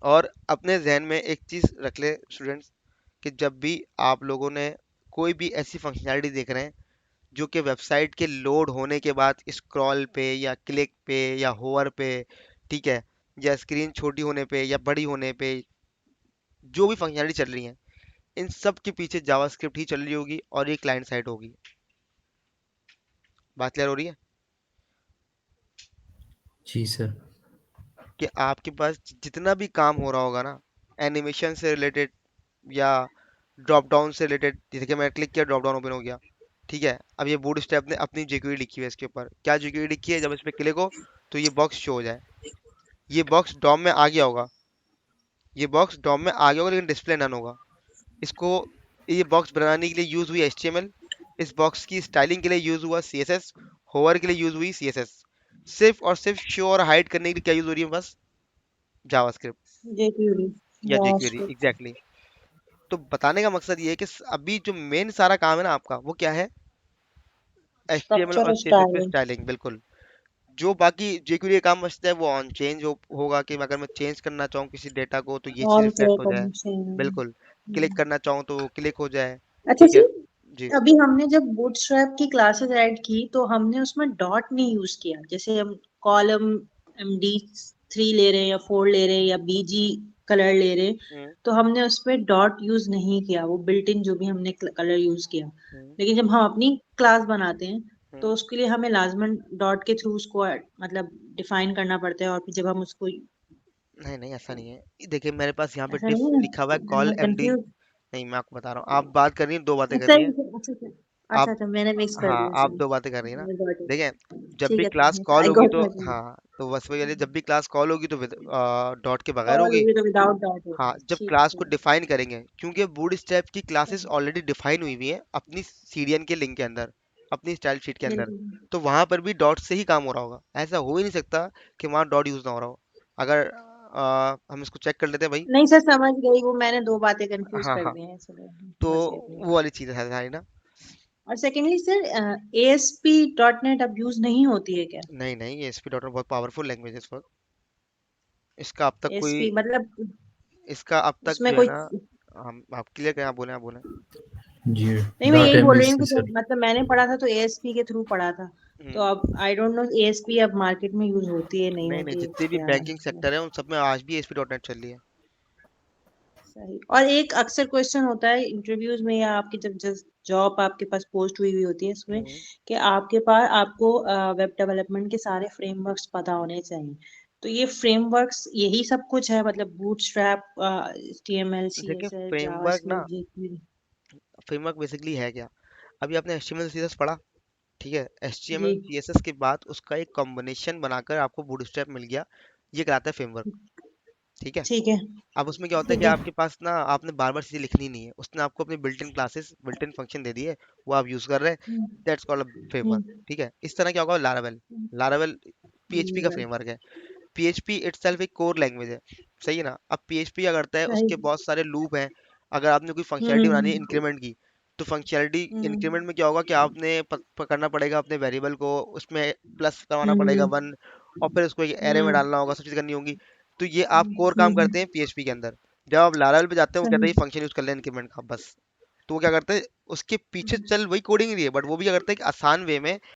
और अपने जहन में एक चीज़ रख ले स्टूडेंट्स, कि जब भी आप लोगों ने कोई भी ऐसी फंक्शनैलिटी देख रहे हैं जो कि वेबसाइट के लोड होने के बाद स्क्रॉल पे या क्लिक पे या होवर पे, ठीक है, या स्क्रीन छोटी होने पे या बड़ी होने पे, जो भी फंक्शनैलिटी चल रही है, इन सब के पीछे जावास्क्रिप्ट ही चल रही होगी और ये क्लाइंट साइड होगी। बात क्लियर हो रही है? जी सर। कि आपके पास जितना भी काम हो रहा होगा ना, एनिमेशन से रिलेटेड या ड्रॉप डाउन से रिलेटेड, जैसे कि मैंने क्लिक किया ड्रॉप डाउन ओपन हो गया, ठीक है, अब ये बूटस्ट्रैप ने अपनी jQuery लिखी हुई है इसके ऊपर। क्या jQuery लिखी है? जब इस पे क्लिक हो तो ये बॉक्स शो हो जाए। ये बॉक्स डॉम में आ गया होगा, ये बॉक्स डॉम में आ गया होगा, लेकिन डिस्प्ले नन होगा। इसको, ये बॉक्स बनाने के लिए यूज हुई HTML, इस बॉक्स की स्टाइलिंग के लिए यूज हुआ CSS, होवर के लिए यूज हुई CSS, सिर्फ और सिर्फ शो और हाइड करने के लिए क्या यूज हो रही है? बस जावास्क्रिप्ट jQuery या jQuery, JavaScript एग्जैक्टली। तो बताने का मकसद ये है कि अभी जो मेन सारा काम है ना आपका, वो क्या है? HTML structure और और CSS पे styling स्टाइलिंग, बिल्कुल। जो बाकी jQuery का काम बचता है वो ऑन चेंज होगा, कि अगर मैं चेंज करना चाहूँ किसी डेटा को तो ये चीज़ all रिफ्लेक्ट click हो जाए। on same। बिल्कुल। क्लिक करना चाहूँ तो वो क्लिक हो जाए। अच्छा ठीक जी, है जी। अभी हमने जब बूटस्ट्रैप की क्लासेस ऐड की तो हमने उसमें डॉट नहीं यूज किया। जैसे हम कॉलम MD3 ले रहे हैं या 4 ले रहे हैं या BG कलर ले रहे हैं, हम्म तो हमने उसपे डॉट यूज नहीं किया, वो बिल्ट इन जो भी हमने कलर यूज किया। हम्म लेकिन जब हम अपनी क्लास बनाते हैं तो हम्म। उसके लिए हमें लाजमन डॉट के थ्रू उसको मतलब डिफाइन करना पड़ता है, और फिर जब हम उसको, नहीं नहीं, ऐसा नहीं है। देखिए मेरे पास यहाँ पे ऐसा डिफ नहीं है, लिखा हुआ है, कॉल मैं MD। कंफ्यूज। नहीं, मैं आपको बता रहा हूँ, आप बात कर रही हैं, दो बातें कर अच्छा रही हैं अच्छा अच्छा अच्छा आप। अच्छा, मैंने मिक्स कर हाँ, दिया, आप सॉरी। दो बातें कर रही हैं ना। I got it। देखें, जब ठीक भी है, क्लास ठीक है, कॉल आई होगी गॉट तो व्हाट यू हाँ, तो बस वही है, जब भी क्लास कॉल होगी तो विद डॉट के बगैर कॉल होगी। हुई तो विदाउट डॉट हाँ, होगी, जब ठीक क्लास को है। डिफाइन करेंगे, क्योंकि बूटस्ट्रैप की क्लासेस ऑलरेडी डिफाइन हुई हुई हैं अपनी CDN के लिंक के अंदर, अपनी स्टाइल शीट के अंदर। बिल्कुल। तो वहां पर भी डॉट से ही काम हो रहा होगा, ऐसा हो ही नहीं सकता कि वहां डॉट यूज ना हो रहा हो। अगर हम इसको चेक कर लेते हैं भाई। नहीं सर, समझ गई, वो मैंने दो बातें कंफ्यूज हाँ कर हाँ, दी हैं, चलो तो समझ गई अपनी वो बात। वाली चीज़ है सारी ना। और सेकेंडली सर, ASP.NET अब यूज नहीं होती है क्या? नहीं नहीं, ये SP डॉट बहुत पावरफुल लैंग्वेज है इस वक्त। इसका अब तक कोई, ASP मतलब इसका अब तक उसमें जो है कोई, ना, हम आप क्लियर करें, आप बोले, आप बोले। जी। नहीं मैं डॉट यही एम बोल बी रही हूँ सी कि सर। जब मतलब मैंने पढ़ा था तो ASP के थ्रू पढ़ा था। तो हम्म। अब आई डोंट नो ASP अब मार्केट में यूज होती है नहीं नहीं नहीं, होती है, जितने भी क्या बैंकिंग है? सेक्टर है उन सब में आज भी SP डॉट नेट चल रही है। सही। और एक अक्सर क्वेश्चन होता है इंटरव्यूज में या आपकी जब जॉब आपके पास पोस्ट हुई हुई होती है इसमें, हम्म। कि आपके पास आपको वेब डेवलपमेंट के सारे फ्रेमवर्क्स पता होने चाहिए। तो ये फ्रेमवर्क्स यही सब कुछ है, मतलब बूटस्ट्रैप, HTML देखिए CSS फ्रेमवर्क ना, जावास्क्रिप्ट jQuery। फ्रेमवर्क बेसिकली है क्या? अभी आपने HTML CSS पढ़ा, ठीक है, जी। HTML CSS के बाद उसका एक कॉम्बिनेशन बनाकर आपको बूटस्ट्रैप मिल गया, ये कहलाता है फ्रेमवर्क। ठीक है। ठीक है। अब उसमें क्या होता है कि ठीक है। आपके पास ना, आपने बार बार चीजें लिखनी नहीं है, उसने आपको अपनी built in classes, built in function दे दिए, वो आप यूज कर रहे हैं। Hmm, that's called a framework. हम्म, ठीक है, इस तरह क्या होगा लारावेल। लारावेल PHP का right, फ्रेमवर्क है। PHP इटसेल्फ एक कोर लैंग्वेज है, सही है ना। अब PHP क्या करता है, सही। उसके बहुत सारे लूप हैं। अगर आपने कोई हम्म फंक्शनलिटी बनानी है हम्म इंक्रीमेंट की, तो फंक्शनैलिटी हम्म इंक्रीमेंट में क्या होगा कि आपने पकड़ना पड़ेगा अपने वेरिएबल को, उसमें प्लस करवाना पड़ेगा हम्म 1, और फिर उसको एक एरे में हम्म डालना होगा, सब चीज़ करनी होगी। तो ये आप कोर काम हम्म, करते हैं पीएचपी के अंदर। जब आप लारावेल पे जाते हैं वो कहते सही हैं फंक्शन यूज कर लें इंक्रीमेंट का बस। तो वो क्या करते हैं, उसके पीछे चल वही कोडिंग ही है, बट वो भी क्या करते हैं कि आसान वे में